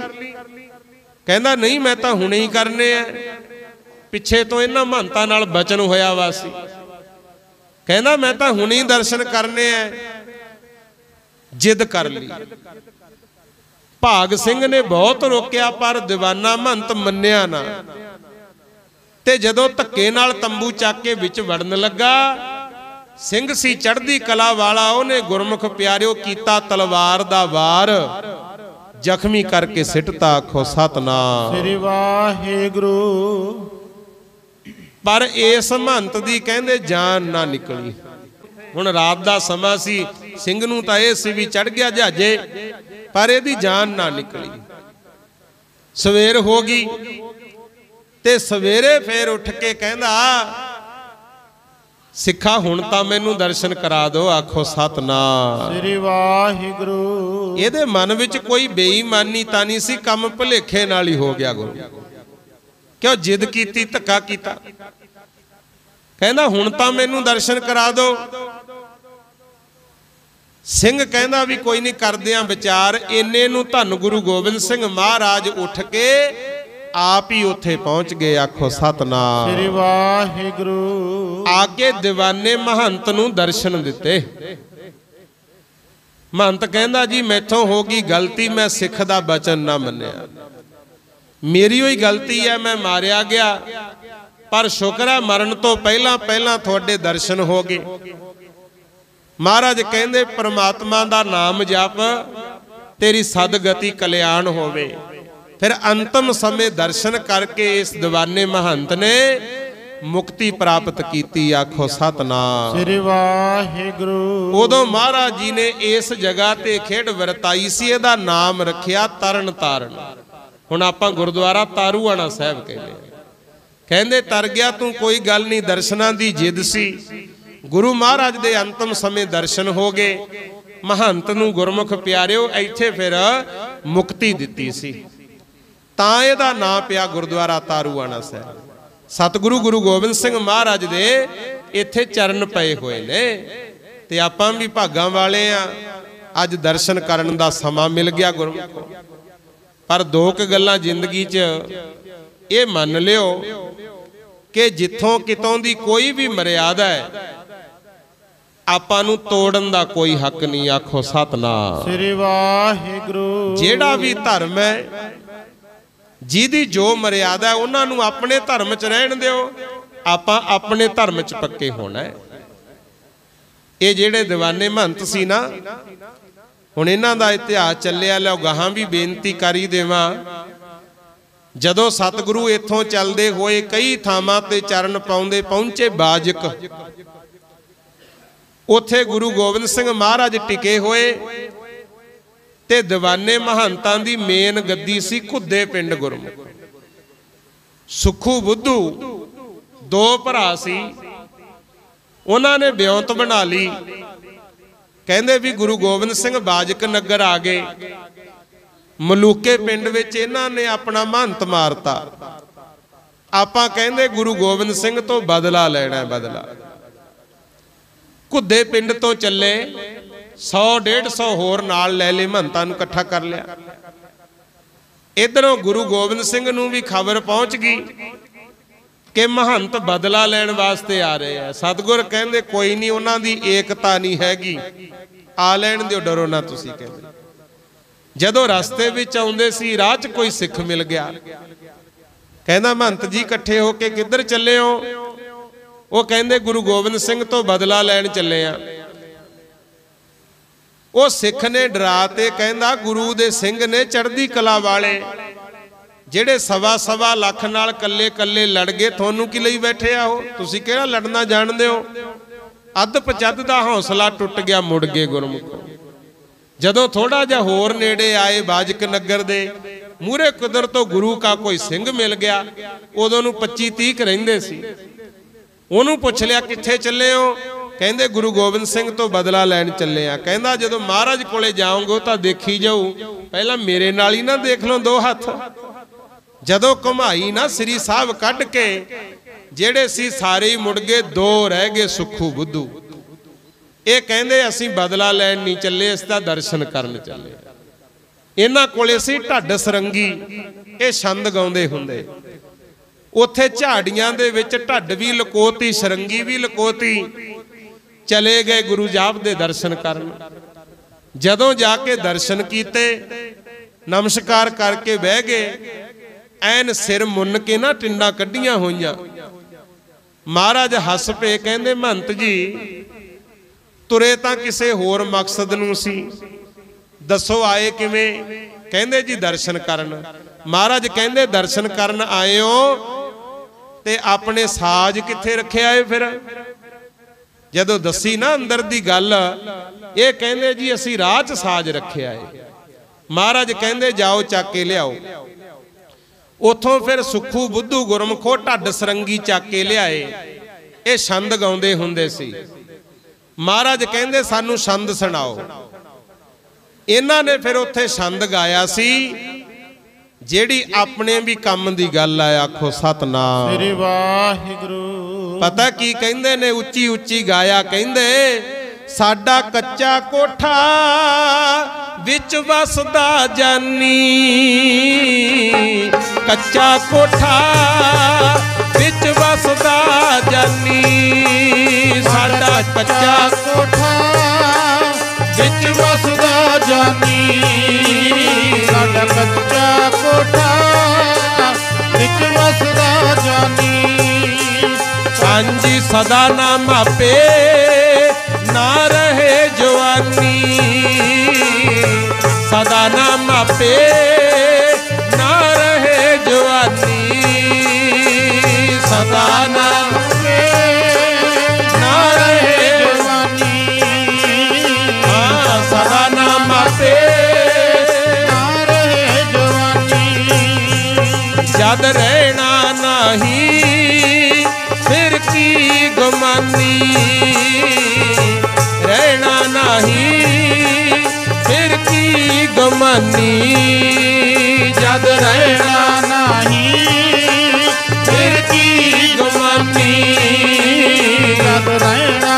कहंदा नहीं मैं तां हुणे ही करने आ, पिछे तो इन्हां महंतां नाल बचन होया वा सी। कहंदा मैं तां हुणे ही दर्शन करने आ, जिद कर ली। भाग सिंह ने बहुत रोकिया पर दीवाना महंत मन्निया ना, ते जदों धक्के नाल तंबू चक के विच वड़न लगा, सिंह सी चढ़दी कला वाला, उहने गुरमुख प्यारिओ कीता तलवार दा वार, जख्मी करके सिटता। आखो सतनाम श्री वाहिगुरु। पर इस महंत दी कहंदे जान ना निकली। हुण रात दा समा सी, सिंह नूं तां इह सी भी चढ़ गया जहाजे, पर इहदी जान ना निकली। सवेर हो गई ते सवेरे फिर उठ के कहंदा सिखा हुण तां मैनूं दर्शन करा दो। आखो सतनाम श्री वाहिगुरु। इहदे मन विच कोई बेईमानी तां नहीं सी, काम भुलेखे नाल ही हो गया गुरु। क्यों जिद कीती, धक्का कीता, कहंदा हुण तां मैनूं दर्शन करा दो। सिंह कहंदा भी कोई नहीं, करदे आ विचार। इन्ने नूं धन गुरु गोबिंद सिंह महाराज उठ के आप ही उत्थे पहुंच गए। आखो सतनाम श्री वाहिगुरु। आगे दीवाने महंत नूं दर्शन दिते। महंत कहंदा जी मैथों हो गई गलती, मैं सिख दा बचन ना मन्निया, मेरी ही गलती है, मैं मारिया गया, पर शुक्र है मरण तो पहला पहला थोड़े दर्शन हो गए। महाराज कहंदे परमात्मा दा नाम जप, तेरी सदगति कल्याण होवे। फिर अंतिम समय दर्शन करके इस दीवाने महंत ने मुक्ति प्राप्त की। आखो सतनाम श्री वाहिगुरु। उदों महाराज जी ने इस जगह ते खेड वरताई सी, इहदा नाम रखिया तरन तारण। हुण आपां गुरुद्वारा तारूआणा साहिब कहंदे तर गया तू, कोई गल नहीं, दर्शनां दी जिद सी। गुरु महाराज दे अंतिम समय दर्शन हो गए। महंत नूं गुरमुख प्यारिओ इत्थे फिर मुक्ति दित्ती सी, तां इहदा नां पिया गुरुद्वारा तारूआणा साहिब। सतगुरु गुरु गोबिंद सिंह महाराज दे इत्थे चरण पए होए ने, ते आपां भी भागां वाले आ, अज दर्शन करन दा समां मिल गया गुरमुखो। पर दो क गल्लां जिंदगी च ये मन लियो कि जिथों कितों दी कोई भी मर्यादा है, आपां नूं तोड़न दा कोई हक नहीं। आखो सतनाम श्री वाहिगुरु। जेड़ा भी धर्म है, जिहदी जो मर्यादा है, उन्हां नूं अपने धर्म च रहण दिओ, आपां अपने धर्म च पक्के होना है। ये जेड़े दीवाने महंत सी ना, हुण इन्हां दा इतिहास चलिया, लो गाहां भी बेनती करी देवां। जदों सतगुरु इत्थों चलदे होए कई थावां ते चरण पाउंदे पहुंचे बाजिक, उत्थे गुरु गोबिंद सिंह महाराज टिके होए, ते दीवाने महंतां दी मेन गद्दी सी खुदे पिंड गुरमुख। सुखू बुद्धू दो भरा सी, उन्हां ने ब्योंत बना ली। कहंदे भी गुरु गोबिंद सिंह बाजिक नगर आ गए, मलूके पिंड विच इन्हां ने अपना महंत मारता। ਆਪਾਂ ਕਹਿੰਦੇ गुरु गोबिंद सिंह तो बदला लेना, बदला। घुद्दे पिंड तो चले 100-150 होर नाल ले ले, महंतां नूं इकट्ठा कर लिया। इधरों गुरु गोबिंद सिंह नूं भी खबर पहुंच गई कि महंत बदला लैण वास्ते आ रहे हैं। सतगुर कहंदे कोई नहीं, उन्हां दी एकता नहीं हैगी, आ लैण दिओ, डरो ना तुसीं। कहंदे जदों रस्ते विच आउंदे सी, राह च कोई सिख मिल गया, कहंदा महंत जी इकट्ठे होके किधर चले हो? वो कहंदे गुरु गोबिंद सिंह तो बदला लैण चले आ। वो सिख ने डरा ते कहंदा गुरु दे सिंह ने चढ़दी कला वाले ਜਿਹੜੇ सवा ਲੱਖ ਨਾਲ ਕੱਲੇ ਕੱਲੇ ਲੜ ਗਏ, ਤੁਹਾਨੂੰ ਕੀ ਲਈ ਬੈਠੇ ਆ? ਉਹ ਤੁਸੀਂ ਕਿਹੜਾ ਲੜਨਾ ਜਾਣਦੇ ਹੋ? ਅੱਧ ਪਚੱਧ ਦਾ ਹੌਸਲਾ ਟੁੱਟ ਗਿਆ, ਮੁੜ ਗਏ ਗੁਰਮੁਖੋ। ਜਦੋਂ ਥੋੜਾ ਜਿਹਾ ਹੋਰ ਨੇੜੇ ਆਏ ਬਾਜਕ ਨਗਰ ਦੇ ਮੂਹਰੇ, ਕੁਦਰਤ ਤੋਂ ਗੁਰੂ ਕਾ ਕੋਈ ਸਿੰਘ ਮਿਲ ਗਿਆ। ਉਦੋਂ ਨੂੰ 25-30 ਰਹਿੰਦੇ ਸੀ। ਉਹਨੂੰ ਪੁੱਛ ਲਿਆ ਕਿੱਥੇ ਚੱਲੇ ਹੋ? ਕਹਿੰਦੇ ਗੁਰੂ ਗੋਬਿੰਦ ਸਿੰਘ ਤੋਂ ਬਦਲਾ ਲੈਣ ਚੱਲੇ ਆ। ਕਹਿੰਦਾ ਜਦੋਂ ਮਹਾਰਾਜ ਕੋਲੇ ਜਾਓਗੇ ਤਾਂ ਦੇਖੀ ਜਾਊ, ਪਹਿਲਾਂ ਮੇਰੇ ਨਾਲ ਹੀ ਨਾ ਦੇਖ ਲਓ ਦੋ ਹੱਥ। ਜਦੋਂ ਘੁਮਾਈ ਨਾ ਸ੍ਰੀ ਸਾਹਿਬ ਕੱਢ ਕੇ, ਜਿਹੜੇ ਸੀ ਸਾਰੇ ਹੀ ਮੁੜ ਗਏ, ਦੋ ਰਹਿ ਗਏ ਸੁੱਖੂ ਬੁੱਧੂ। ਇਹ ਕਹਿੰਦੇ ਅਸੀਂ ਬਦਲਾ ਲੈਣ ਨਹੀਂ ਚੱਲੇ, ਅਸੀਂ ਤਾਂ ਦਰਸ਼ਨ ਕਰਨ ਚੱਲੇ। ਇਹਨਾਂ ਕੋਲੇ ਸੀ ਢੱਡ ਸਰੰਗੀ, ਇਹ ਛੰਦ ਗਾਉਂਦੇ ਹੁੰਦੇ। ਉੱਥੇ ਝਾੜੀਆਂ ਦੇ ਵਿੱਚ ਢੱਡ ਵੀ ਲਕੋਤੀ, ਸਰੰਗੀ ਵੀ ਲਕੋਤੀ। ਚਲੇ ਗਏ ਗੁਰੂ ਜਾਪ ਦੇ ਦਰਸ਼ਨ ਕਰਨ। ਜਦੋਂ ਜਾ ਕੇ ਦਰਸ਼ਨ ਕੀਤੇ, ਨਮਸਕਾਰ ਕਰਕੇ ਬਹਿ ਗਏ। ਐਨ ਸਿਰ ਮੁੰਨ ਕੇ ਨਾ ਟਿੰਡਾਂ ਕੱਢੀਆਂ ਹੋਈਆਂ। ਮਹਾਰਾਜ ਹੱਸ ਪਏ, ਕਹਿੰਦੇ ਮਹੰਤ ਜੀ ਤੁਰੇ ਤਾਂ ਕਿਸੇ ਹੋਰ ਮਕਸਦ ਨੂੰ ਸੀ, ਦੱਸੋ ਆਏ ਕਿਵੇਂ? ਕਹਿੰਦੇ ਜੀ ਦਰਸ਼ਨ ਕਰਨ। ਮਹਾਰਾਜ ਕਹਿੰਦੇ ਦਰਸ਼ਨ ਕਰਨ ਆਏ ਹੋ ਤੇ ਆਪਣੇ ਸਾਜ ਕਿੱਥੇ ਰੱਖਿਆ ਏ? ਫਿਰ ਜਦੋਂ ਦੱਸੀ ਨਾ ਅੰਦਰ ਦੀ ਗੱਲ, ਇਹ ਕਹਿੰਦੇ ਜੀ ਅਸੀਂ ਰਾਹ 'ਚ ਸਾਜ ਰੱਖਿਆ ਏ। ਮਹਾਰਾਜ ਕਹਿੰਦੇ ਜਾਓ ਚੱਕ ਕੇ ਲਿਆਓ। ਉਥੋਂ ਫਿਰ ਸੁੱਖੂ ਬੁੱਧੂ ਗੁਰਮਖੋ ਢੱਡ ਸਰੰਗੀ ਚੱਕ ਕੇ ਲਿਆਏ। ਇਹ ਛੰਦ ਗਾਉਂਦੇ ਹੁੰਦੇ ਸੀ। ਮਹਾਰਾਜ ਕਹਿੰਦੇ ਸਾਨੂੰ ਛੰਦ ਸੁਣਾਓ। ਇਹਨਾਂ ਨੇ ਫਿਰ ਉੱਥੇ ਛੰਦ ਗਾਇਆ ਸੀ, ਜਿਹੜੀ ਆਪਣੇ ਵੀ ਕੰਮ ਦੀ ਗੱਲ ਆ। ਆਖੋ ਸਤਨਾਮ ਸ੍ਰੀ ਵਾਹਿਗੁਰੂ। ਪਤਾ ਕੀ ਕਹਿੰਦੇ ਨੇ? ਉੱਚੀ ਉੱਚੀ ਗਾਇਆ। ਕਹਿੰਦੇ ਸਾਡਾ ਕੱਚਾ ਕੋਠਾ ਵਿੱਚ ਵਸਦਾ ਜਾਨੀ, ਕੱਚਾ ਕੋਠਾ ਵਿੱਚ ਵਸਦਾ ਜਾਨੀ। ਸਾਡਾ ਕੱਚਾ ਕੋਠਾ ਵਿੱਚ ਵਸਦਾ ਜਾਨੀ, ਸਾਡਾ ਕੱਚਾ ਕੋਠਾ ਵਿੱਚ ਵਸਦਾ ਜਾਨੀ। ਹਾਂਜੀ ਸਦਾ ਨਾ ਮਾਪੇ ਨਾ ਰਹੇ ਜਵਾਨੀ, ਸਦਾ ਨਾ ਮਾਪੇ ਨਾ ਰਹੇ ਜਵਾਨੀ। ਸਦਾ ਨਾ ਮਾਪੇ ਨਾ ਰਹੇ ਜਵਾਨੀ। ਹਾਂ ਸਦਾ ਨਾ ਮਾਪੇ ਨਾ ਰਹੇ ਜਵਾਨੀ। ਜਦ ਰਹਿਣਾ ਨਹੀਂ ਫਿਰ ਕੀ ਗੁਮਾਨੀ, ਰਹਿਣਾ ਨਹੀਂ ਫਿਰ ਕੀ ਗੁਮਾਨੀ। ਜਦ ਰਹਿਣਾ ਨਹੀਂ ਫਿਰ ਕੀ ਗੁਮਾਨੀ, ਜਦ ਰਹਿਣਾ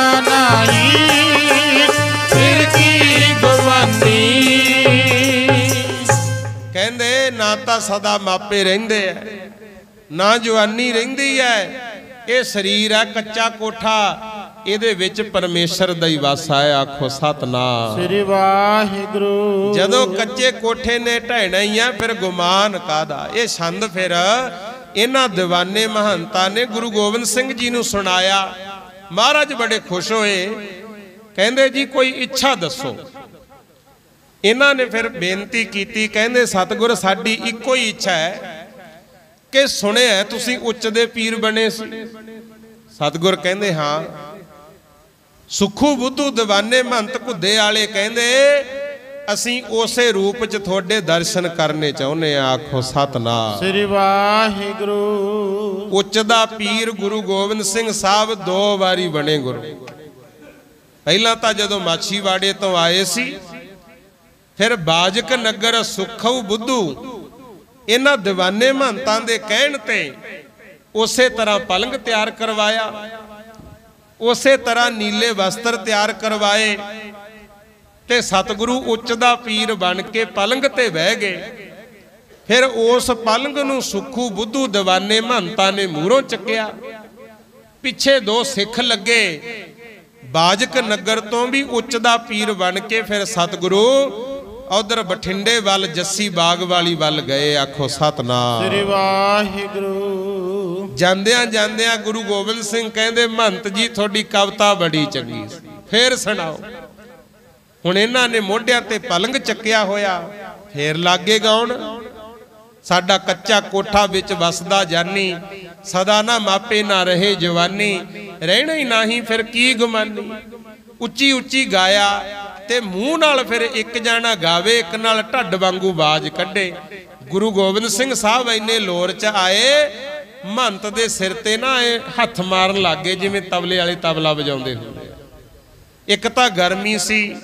ਨਹੀਂ ਫਿਰ ਕੀ ਗੁਮਾਨੀ। ਕਹਿੰਦੇ ਨਾ ਤਾਂ ਸਦਾ ਮਾਪੇ ਰਹਿੰਦੇ ਐ, ਨਾ ਜਵਾਨੀ ਰਹਿੰਦੀ ਐ। ਇਹ ਸਰੀਰ ਹੈ ਕੱਚਾ ਕੋਠਾ, ਇਹਦੇ ਵਿੱਚ ਪਰਮੇਸ਼ਰ ਦਾ ਹੀ ਵਾਸਾ ਹੈ। ਆਖੋ ਸਤਨਾਮ ਸ੍ਰੀ ਵਾਹਿਗੁਰੂ। ਜਦੋਂ ਕੱਚੇ ਕੋਠੇ ਨੇ ਢਹਿਣਾ ਹੀ ਆ, ਫਿਰ ਗੁਮਾਨ ਕਾਹਦਾ? ਇਹ ਛੰਦ ਫਿਰ ਇਹਨਾਂ ਦੀਵਾਨੇ ਮਹੰਤਾਂ ਨੇ ਗੁਰੂ ਗੋਬਿੰਦ ਸਿੰਘ ਜੀ ਨੂੰ ਸੁਣਾਇਆ। ਮਹਾਰਾਜ ਬੜੇ ਖੁਸ਼ ਹੋਏ, ਕਹਿੰਦੇ ਜੀ ਕੋਈ ਇੱਛਾ ਦੱਸੋ। ਇਹਨਾਂ ਨੇ ਫਿਰ ਬੇਨਤੀ ਕੀਤੀ, ਕਹਿੰਦੇ ਸਤਿਗੁਰ ਸਾਡੀ ਇੱਕੋ ਹੀ ਇੱਛਾ ਹੈ ਕਿ ਸੁਣਿਆ ਤੁਸੀਂ ਉੱਚ ਦੇ ਪੀਰ ਬਣੇ ਸੀ। ਸਤਿਗੁਰ ਕਹਿੰਦੇ ਹਾਂ। ਸੁੱਖੂ ਬੁੱਧੂ ਦੀਵਾਨੇ ਮਹੰਤ ਘੁੱਦੇ ਵਾਲੇ ਕਹਿੰਦੇ ਅਸੀਂ ਉਸੇ ਰੂਪ 'ਚ ਤੁਹਾਡੇ ਦਰਸ਼ਨ ਕਰਨੇ ਚਾਹੁੰਦੇ ਆ। ਆਖੋ ਸਤਨਾਮ ਸ੍ਰੀ ਵਾਹਿਗੁਰੂ। ਉੱਚ ਦਾ ਪੀਰ ਗੁਰੂ ਗੋਬਿੰਦ ਸਿੰਘ ਸਾਹਿਬ 2 ਵਾਰੀ ਬਣੇ ਗੁਰੂ। ਪਹਿਲਾਂ ਤਾਂ ਜਦੋਂ ਮਾਛੀਵਾੜੇ ਤੋਂ ਆਏ ਸੀ, ਫਿਰ ਬਾਜਕ ਨਗਰ ਸੁੱਖੂ ਬੁੱਧੂ ਇਹਨਾਂ ਦੀਵਾਨੇ ਮਹੰਤਾਂ ਦੇ ਕਹਿਣ ਤੇ ਉਸੇ ਤਰ੍ਹਾਂ ਪਲੰਗ ਤਿਆਰ ਕਰਵਾਇਆ, ਉਸੇ ਤਰ੍ਹਾਂ ਨੀਲੇ ਵਸਤਰ ਤਿਆਰ ਕਰਵਾਏ ਤੇ ਸਤਿਗੁਰੂ ਉੱਚ ਦਾ ਪੀਰ ਬਣ ਕੇ ਪਲੰਗ ਤੇ ਬਹਿ ਗਏ। ਫਿਰ ਉਸ ਪਲੰਗ ਨੂੰ ਸੁੱਖੂ ਬੁੱਧੂ ਦੀਵਾਨੇ ਮਹੰਤਾਂ ਨੇ ਮੂਹਰੋਂ ਚੱਕਿਆ। ਪਿੱਛੇ ਦੋ ਸਿੱਖ ਲੱਗੇ। ਬਾਜਕ ਨਗਰ ਤੋਂ ਵੀ ਉੱਚ ਦਾ ਪੀਰ ਬਣ ਕੇ ਫਿਰ ਸਤਿਗੁਰੂ ਉਧਰ ਬਠਿੰਡੇ ਵੱਲ ਜੱਸੀ ਬਾਗ ਵਾਲੀ ਵੱਲ ਗਏ। ਆਖੋ ਸਤਨਾਮ ਸ੍ਰੀ ਵਾਹਿਗੁਰੂ। ਜਾਂਦਿਆਂ ਜਾਂਦਿਆਂ ਗੁਰੂ ਗੋਬਿੰਦ ਸਿੰਘ ਕਹਿੰਦੇ ਮਹੰਤ ਜੀ ਤੁਹਾਡੀ ਕਵਿਤਾ ਬੜੀ ਚੰਗੀ ਸੀ, ਫੇਰ ਸੁਣਾਓ। ਹੁਣ ਇਹਨਾਂ ਨੇ ਮੋਢਿਆਂ ਤੇ ਪਲੰਗ ਚੱਕਿਆ ਹੋਇਆ, ਫੇਰ ਲਾਗੇ ਗਾਉਣ। ਸਾਡਾ ਕੱਚਾ ਕੋਠਾ ਵਿੱਚ ਵਸਦਾ ਜਾਨੀ, ਸਦਾ ਨਾ ਮਾਪੇ ਨਾ ਰਹੇ ਜਵਾਨੀ, ਰਹਿਣਾ ਹੀ ਨਹੀਂ ਫਿਰ ਕੀ ਗੁਮਾਨੀ। ਉੱਚੀ ਉੱਚੀ ਗਾਇਆ ਤੇ ਮੂੰਹ ਨਾਲ ਫਿਰ ਇੱਕ ਜਾਣਾ ਗਾਵੇ, ਇੱਕ ਨਾਲ ਢੱਡ ਵਾਂਗੂ ਆਵਾਜ਼ ਕੱਢੇ। ਗੁਰੂ ਗੋਬਿੰਦ ਸਿੰਘ ਸਾਹਿਬ ਇੰਨੇ ਲੋਰ ਚ ਆਏ, ਮਹੰਤ ਦੇ ਸਿਰ ਤੇ ਨਾ ਹੱਥ ਮਾਰਨ ਲੱਗੇ ਜਿਵੇਂ ਤਬਲੇ ਵਾਲੇ ਤਬਲਾ ਵਜਾਉਂਦੇ ਹੁੰਦੇ। ਇੱਕ ਤਾਂ ਗਰਮੀ ਸੀ,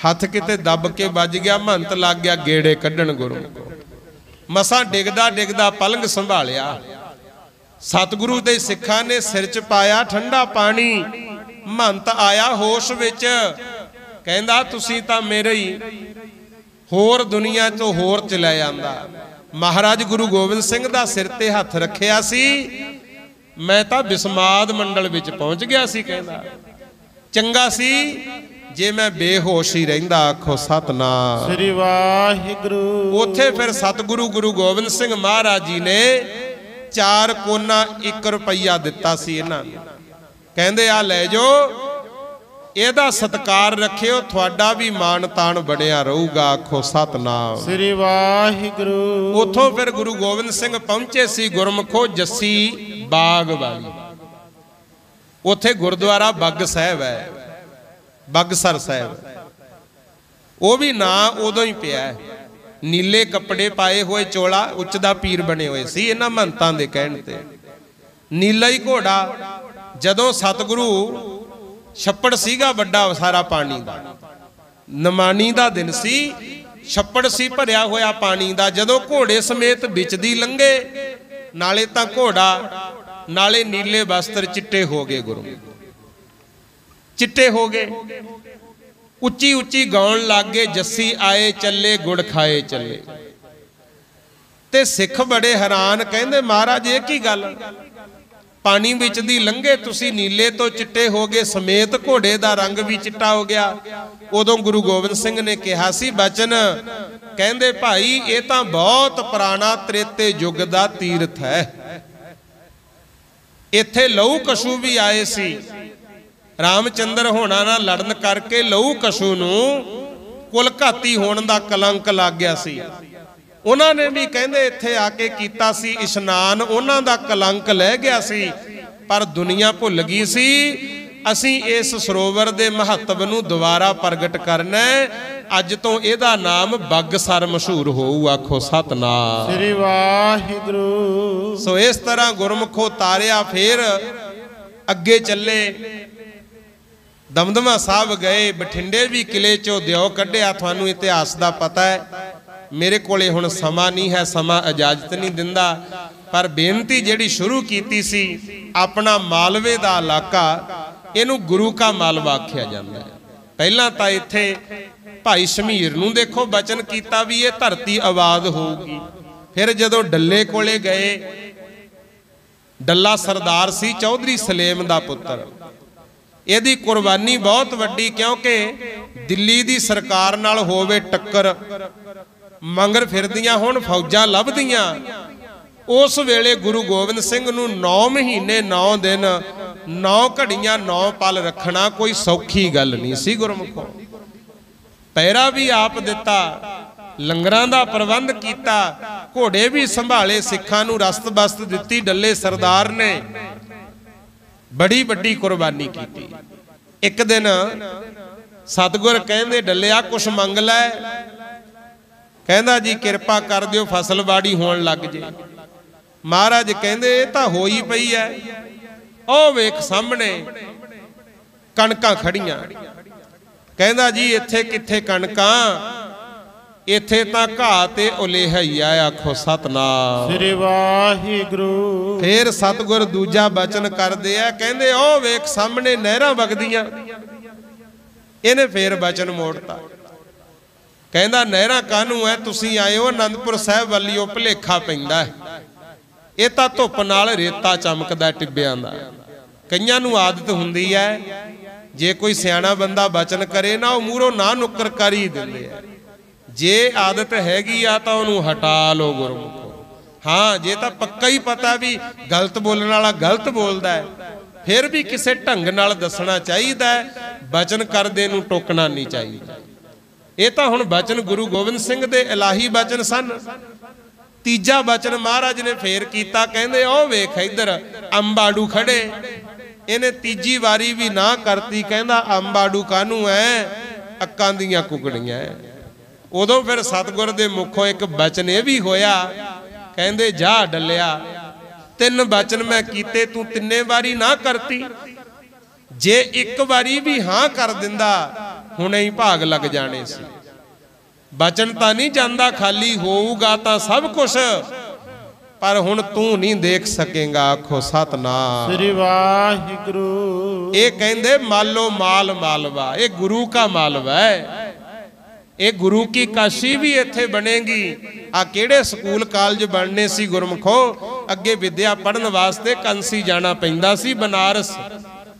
ਹੱਥ ਕਿਤੇ ਦੱਬ ਕੇ ਵੱਜ ਗਿਆ, ਮਹੰਤ ਲੱਗ ਗਿਆ ਗੇੜੇ ਕੱਢਣ। ਗੁਰੂ ਮਸਾਂ ਡਿੱਗਦਾ ਡਿੱਗਦਾ ਪਲੰਗ ਸੰਭਾਲਿਆ। ਸਤਿਗੁਰੂ ਦੇ ਸਿੱਖਾਂ ਨੇ ਸਿਰ ਚ ਪਾਇਆ ਠੰਡਾ ਪਾਣੀ। ਮਹੰਤ ਆਇਆ ਹੋਸ਼ ਵਿੱਚ, ਕਹਿੰਦਾ ਤੁਸੀਂ ਤਾਂ ਮੇਰੇ ਹੀ ਹੋਰ ਦੁਨੀਆ ਤੋਂ ਹੋਰ ਚ ਲੈ ਜਾਂਦਾ। ਮਹਾਰਾਜ ਗੁਰੂ ਗੋਬਿੰਦ ਸਿੰਘ ਦਾ ਸਿਰ ਤੇ ਹੱਥ ਰੱਖਿਆ ਸੀ, ਮੈਂ ਤਾਂ ਬਿਸਮਾਦ ਮੰਡਲ ਵਿੱਚ ਪਹੁੰਚ ਗਿਆ ਸੀ। ਕਹਿੰਦਾ ਚੰਗਾ ਸੀ ਜੇ ਮੈਂ ਬੇਹੋਸ਼ ਹੀ ਰਹਿੰਦਾ। ਆਖੋ ਸਤਨਾਮ ਸ੍ਰੀ ਵਾਹਿਗੁਰੂ। ਉੱਥੇ ਫਿਰ ਸਤਿਗੁਰੂ ਗੁਰੂ ਗੋਬਿੰਦ ਸਿੰਘ ਮਹਾਰਾਜ ਜੀ ਨੇ 4 ਕੋਨਾ 1 ਰੁਪਈਆ ਦਿੱਤਾ ਸੀ ਇਹਨਾਂ ਨੂੰ। ਕਹਿੰਦੇ ਆ ਲੈ ਜਾਓ, ਇਹਦਾ ਸਤਿਕਾਰ ਰੱਖਿਓ, ਤੁਹਾਡਾ ਵੀ ਮਾਣ ਤਾਣ ਬਣਿਆ ਰਹੂਗਾ। ਆਖੋ ਸਤਨਾਮ ਸ੍ਰੀ ਵਾਹਿਗੁਰੂ। ਉੱਥੋਂ ਫਿਰ ਗੁਰੂ ਗੋਬਿੰਦ ਸਿੰਘ ਪਹੁੰਚੇ ਸੀ ਗੁਰਮੁਖੋ ਜੱਸੀ ਬਾਗ ਵਾਲੀ। ਉੱਥੇ ਗੁਰਦੁਆਰਾ ਬੱਗ ਸਾਹਿਬ ਹੈ, ਬਗਸਰ ਸਾਹਿਬ। ਉਹ ਵੀ ਨਾਂ ਉਦੋਂ ਹੀ ਪਿਆ। ਨੀਲੇ ਕੱਪੜੇ ਪਾਏ ਹੋਏ, ਚੋਲਾ, ਉੱਚ ਦਾ ਪੀਰ ਬਣੇ ਹੋਏ ਸੀ ਇਹਨਾਂ ਮਹੰਤਾਂ ਦੇ ਕਹਿਣ ਤੇ। ਨੀਲਾ ਹੀ ਘੋੜਾ। ਜਦੋਂ ਸਤਿਗੁਰੂ ਛੱਪੜ ਸੀਗਾ ਵੱਡਾ ਸਾਰਾ ਪਾਣੀ ਦਾ, ਨਮਾਨੀ ਦਾ ਦਿਨ ਸੀ, ਛੱਪੜ ਸੀ ਭਰਿਆ ਹੋਇਆ ਪਾਣੀ ਦਾ। ਜਦੋਂ ਘੋੜੇ ਸਮੇਤ ਵਿੱਚ ਦੀ ਲੰਘੇ, ਨਾਲੇ ਤਾਂ ਘੋੜਾ ਨਾਲੇ ਨੀਲੇ ਵਸਤਰ ਚਿੱਟੇ ਹੋ ਗਏ। ਗੁਰੂ ਚਿੱਟੇ ਹੋ ਗਏ, ਉੱਚੀ ਉੱਚੀ ਗਾਉਣ ਲੱਗ ਗਏ, ਜੱਸੀ ਆਏ ਚੱਲੇ ਗੁੜ ਖਾਏ ਚੱਲੇ। ਤੇ ਸਿੱਖ ਬੜੇ ਹੈਰਾਨ, ਕਹਿੰਦੇ ਮਹਾਰਾਜ ਇਹ ਕੀ ਗੱਲ, ਪਾਣੀ ਵਿੱਚ ਦੀ ਲੰਘੇ ਤੁਸੀਂ ਨੀਲੇ ਤੋਂ ਚਿੱਟੇ ਹੋ ਗਏ, ਸਮੇਤ ਘੋੜੇ ਦਾ ਰੰਗ ਵੀ ਚਿੱਟਾ ਹੋ ਗਿਆ। ਉਦੋਂ ਗੁਰੂ ਗੋਬਿੰਦ ਸਿੰਘ ਨੇ ਕਿਹਾ ਸੀ ਬਚਨ, ਕਹਿੰਦੇ ਭਾਈ ਇਹ ਤਾਂ ਬਹੁਤ ਪੁਰਾਣਾ ਤ੍ਰੇਤੇ ਯੁੱਗ ਦਾ ਤੀਰਥ ਹੈ। ਇੱਥੇ ਲਹੂ ਕਸ਼ੂ ਵੀ ਆਏ ਸੀ। ਰਾਮਚੰਦਰ ਹੋਣਾ ਨਾਲ ਲੜਨ ਕਰਕੇ ਲਹੂ ਕਸ਼ੂ ਨੂੰ ਕੁਲਘਾਤੀ ਹੋਣ ਦਾ ਕਲੰਕ ਲੱਗ ਗਿਆ ਸੀ। ਉਹਨਾਂ ਨੇ ਵੀ ਕਹਿੰਦੇ ਇੱਥੇ ਆ ਕੇ ਕੀਤਾ ਸੀ ਇਸ਼ਨਾਨ, ਉਹਨਾਂ ਦਾ ਕਲੰਕ ਲੈ ਗਿਆ ਸੀ। ਪਰ ਦੁਨੀਆ ਭੁੱਲ ਗਈ ਸੀ ਅਸੀਂ ਇਸ ਸਰੋਵਰ ਦੇ ਮਹੱਤਵ ਨੂੰ ਦੁਬਾਰਾ ਪ੍ਰਗਟ ਕਰਨਾ। ਅੱਜ ਤੋਂ ਇਹਦਾ ਨਾਮ ਬਗਸਰ ਮਸ਼ਹੂਰ ਹੋਊ। ਆਖੋ ਸਤਨਾਮ ਸ੍ਰੀ ਵਾਹਿਗੁਰੂ। ਸੋ ਇਸ ਤਰ੍ਹਾਂ ਗੁਰਮੁਖੋ ਤਾਰਿਆ, ਫੇਰ ਅੱਗੇ ਚੱਲੇ। ਦਮਦਮਾ ਸਾਹਿਬ ਗਏ, ਬਠਿੰਡੇ ਵੀ ਕਿਲੇ ਚੋਂ ਦਿਓ ਕੱਢਿਆ। ਤੁਹਾਨੂੰ ਇਤਿਹਾਸ ਦਾ ਪਤਾ ਹੈ, ਮੇਰੇ ਕੋਲੇ ਹੁਣ ਸਮਾਂ ਨਹੀਂ ਹੈ, ਸਮਾਂ ਇਜਾਜ਼ਤ ਨਹੀਂ ਦਿੰਦਾ। ਪਰ ਬੇਨਤੀ ਜਿਹੜੀ ਸ਼ੁਰੂ ਕੀਤੀ ਸੀ, ਆਪਣਾ ਮਾਲਵੇ ਦਾ ਇਲਾਕਾ, ਇਹਨੂੰ ਗੁਰੂ ਕਾ ਮਾਲਵਾ ਆਖਿਆ ਜਾਂਦਾ ਹੈ। ਪਹਿਲਾਂ ਤਾਂ ਇੱਥੇ ਭਾਈ ਸ਼ਮੀਰ ਨੂੰ ਦੇਖੋ ਬਚਨ ਕੀਤਾ ਵੀ ਇਹ ਧਰਤੀ ਆਬਾਦ ਹੋਊਗੀ। ਫਿਰ ਜਦੋਂ ਡੱਲੇ ਕੋਲੇ ਗਏ, ਡੱਲਾ ਸਰਦਾਰ ਸੀ ਚੌਧਰੀ ਸਲੇਮ ਦਾ ਪੁੱਤਰ। ਇਹਦੀ ਕੁਰਬਾਨੀ ਬਹੁਤ ਵੱਡੀ, ਕਿਉਂਕਿ ਦਿੱਲੀ ਦੀ ਸਰਕਾਰ ਨਾਲ ਹੋਵੇ ਟੱਕਰ, ਮੰਗਰ ਫਿਰਦੀਆਂ ਹੁਣ ਫੌਜਾਂ ਲੱਭਦੀਆਂ। ਉਸ ਵੇਲੇ ਗੁਰੂ ਗੋਬਿੰਦ ਸਿੰਘ ਨੂੰ 9 ਮਹੀਨੇ 9 ਦਿਨ 9 ਘੜੀਆਂ 9 ਪਲ ਰੱਖਣਾ ਕੋਈ ਸੌਖੀ ਗੱਲ ਨਹੀਂ ਸੀ। ਗੁਰਮੁਖੋ ਪਹਿਰਾ ਵੀ ਆਪ ਦਿੱਤਾ, ਲੰਗਰਾਂ ਦਾ ਪ੍ਰਬੰਧ ਕੀਤਾ, ਘੋੜੇ ਵੀ ਸੰਭਾਲੇ, ਸਿੱਖਾਂ ਨੂੰ ਰਸਤ ਬਸਤ ਦਿੱਤੀ। ਡੱਲੇ ਸਰਦਾਰ ਨੇ ਬੜੀ ਵੱਡੀ ਕੁਰਬਾਨੀ ਕੀਤੀ। ਇੱਕ ਦਿਨ ਸਤਿਗੁਰ ਕਹਿੰਦੇ ਡੱਲਿਆ ਕੁਛ ਮੰਗ ਲੈ। ਕਹਿੰਦਾ ਜੀ ਕਿਰਪਾ ਕਰ ਦਿਓ ਫਸਲ ਬਾੜੀ ਹੋਣ ਲੱਗ ਜੇ। ਮਹਾਰਾਜ ਕਹਿੰਦੇ ਇਹ ਤਾਂ ਹੋਈ ਪਈ ਐ, ਉਹ ਵੇਖ ਸਾਹਮਣੇ ਕਣਕਾਂ ਖੜੀਆਂ। ਕਹਿੰਦਾ ਜੀ ਇੱਥੇ ਕਿੱਥੇ ਕਣਕਾਂ, इत्थे तां घाह ते उलेहैया आखो सतनाम। श्री वाहिगुरु। फिर सतगुर दूजा बचन करदे आ, कहंदे ओ वेख सामने नहरां वगदियां। इहने फिर बचन मोड़ता, कहंदा नहरां काहनूं है, तुसीं आए हो आनंदपुर साहिब वल्लिओ भुलेखा पैंदा है। इह तां धुੱਪ नाल रेता चमकदा टिब्बिਆਂ ਦਾ। कईयां नूं आदत हुंदी है जे कोई सियाणा बंदा बचन करे ना ਉਹ ਮੂਹਰੋਂ ना नुक्कर कर ही दिंदे आ। जे आदत हैगी आ तो उन्होंने हटा लो गुरमुखो। हाँ जे तो पक्का ही पता भी गलत बोलने वाला गलत बोलता है, फिर भी किसी ढंग नाल दसना चाहिए, बचन करदे नूं टोकना नहीं चाहिए। ये तो हुण बचन गुरु गोबिंद सिंह दे इलाही बचन सन। तीजा बचन महाराज ने फेर कीता, कहंदे ओ वेख इधर अंबाड़ू खड़े। इन्हें तीजी वारी भी ना करती, कहंदा अंबाड़ू कानू है, अक्कां दीयां कुकड़ियां है। उदों फिर सतगुर दे मुखों एक बचन यह भी होया, कहंदे जा डलिया, 3 बचन मैं कीते, तू 3 बारी ना करती। जे 1 बारी भी हाँ कर दिंदा हुणे ही भाग लग जाने सी। बचन तां नहीं जांदा खाली, होऊगा तां सब कुछ, पर हुण तू नहीं देख सकेगा आखो सतनाम। श्री वाहिगुरु। ये कहंदे मालो माल मालवा, ये गुरु का मालवा है। ये गुरु की काशी भी इत्थे बनेगी। आ किहड़े स्कूल कालज बनने सी गुरमुखो, अगे विद्या पढ़न वास्ते कंसी जाना पैंदा सी बनारस,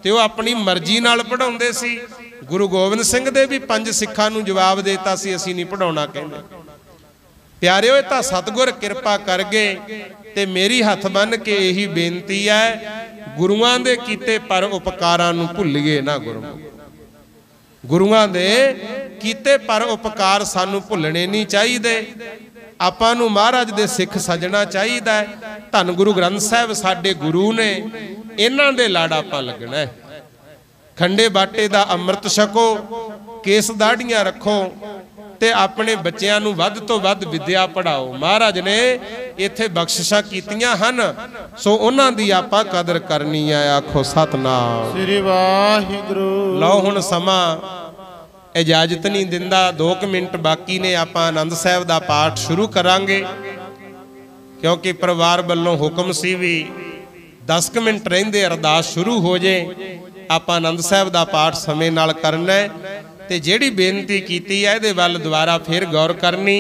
ते वो अपनी मर्जी नाल पढ़ाउंदे सी। गुरु गोबिंद सिंह दे भी 5 सिखां नूं जवाब देता सी, असीं नहीं पढ़ाउणा कहंदे। प्यारिओ ये तां सतगुर किरपा कर गए, ते मेरी हथ बन के यही बेनती है, गुरुआं दे कीते पर उपकारां नूं भुल्लीए ना गुरमुख। गुरुआं दे कीते पर उपकार सानू भुलने नहीं चाहिए। आपां नूं महाराज दे सिख सजना चाहिए। धन गुरु ग्रंथ साहिब साडे गुरु ने, इन्हां दे लड़ आपां लगना है। खंडे बाटे दा अमृत छको, केस दाढ़ियां रखो, ते अपने बच्चियां नूं वध तो वध विद्या पढ़ाओ। महाराज ने इत्थे बख्शिशां कीतियां हन, सो उन्हां दी आपां कदर करनी है आखो सतनाम। श्री वाहिगुरु। लो हुण समा इजाजत नहीं दिंदा, 2 मिनट बाकी ने, आपां आनंद साहिब दा पाठ शुरू करांगे, क्योंकि परिवार वालों हुक्म सी भी 10 मिनट रहिंदे अरदास शुरू हो जाए। आपां आनंद साहिब दा पाठ समय नाल करना है, ते जिहड़ी बेनती कीती है इहदे वल दुबारा फिर गौर करनी।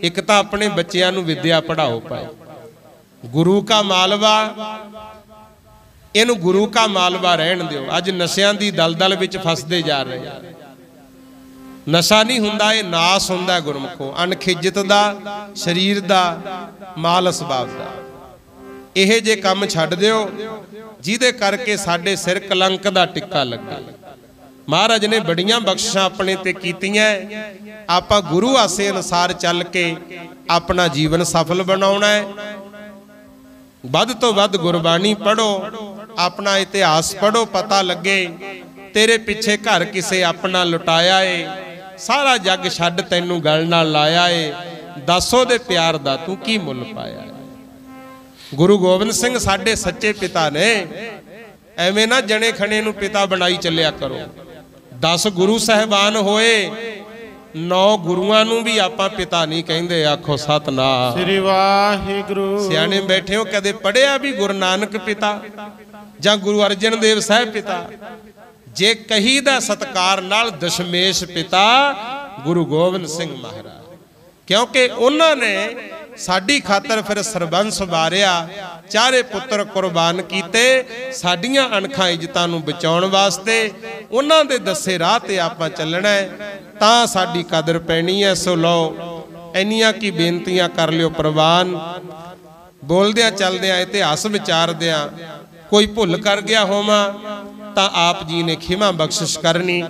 एक तां अपने बच्चियां नूं विद्या पढ़ाओ पाए, गुरु का मालवा, इहनूं गुरु का मालवा रहण दिओ। अज नशियां दी दलदल विच फसदे जा रहे। नशा नहीं हुंदा, ये नास हुंदा गुरमुखो, अनखिजत दा, शरीर दा, मालस बाब दा। इहे जे काम छड्ड दिओ जिहदे करके साडे सिर कलंक दा टिक्का लगे। महाराज ने बड़ियां बख्शिशां अपने ते कीतियां, आपां गुरु आसे अनुसार चल के अपना जीवन सफल बनाउणा है। वध तो वध गुरबाणी पढ़ो, अपना इतिहास पढ़ो, पता लगे तेरे पिछे घर किसे अपना लुटाया है, सारा जग छड्ड तैनूं गल नाल लाया है, दसो दे प्यार दा तू की मुल पाया है। गुरु गोबिंद सिंह साडे सच्चे पिता ने, एवें ना जने खने नूं पिता बनाई चलिया करो। 10 गुरु साहिबान होए, 9 गुरुआं नूं भी आपां पिता नहीं कहिंदे आखो सतनाम। श्री वाहिगुरु। सियाणे बैठे हो, कदे पढ़िया भी गुरु नानक पिता जां गुरु अर्जन देव साहिब पिता? जे कही दा सत्कार नाल दशमेश पिता गुरु गोबिंद सिंह महाराज, क्योंकि उन्होंने साडी खातर फिर सरबंस वारिया, 4 पुत्र कुर्बान कीते साडियां अणखां इज्जतां नूं बचाउण वास्ते। उन्हां दे दसे राह ते आपां चलना है तां साडी कदर पैनी है। सो लो इन्नियां की बेनतियां कर लियो प्रवान। बोलदियां चलदियां इतिहास विचारदियां कोई भुल कर गया होवां तां आप जी ने खिमा बख्शिश करनी।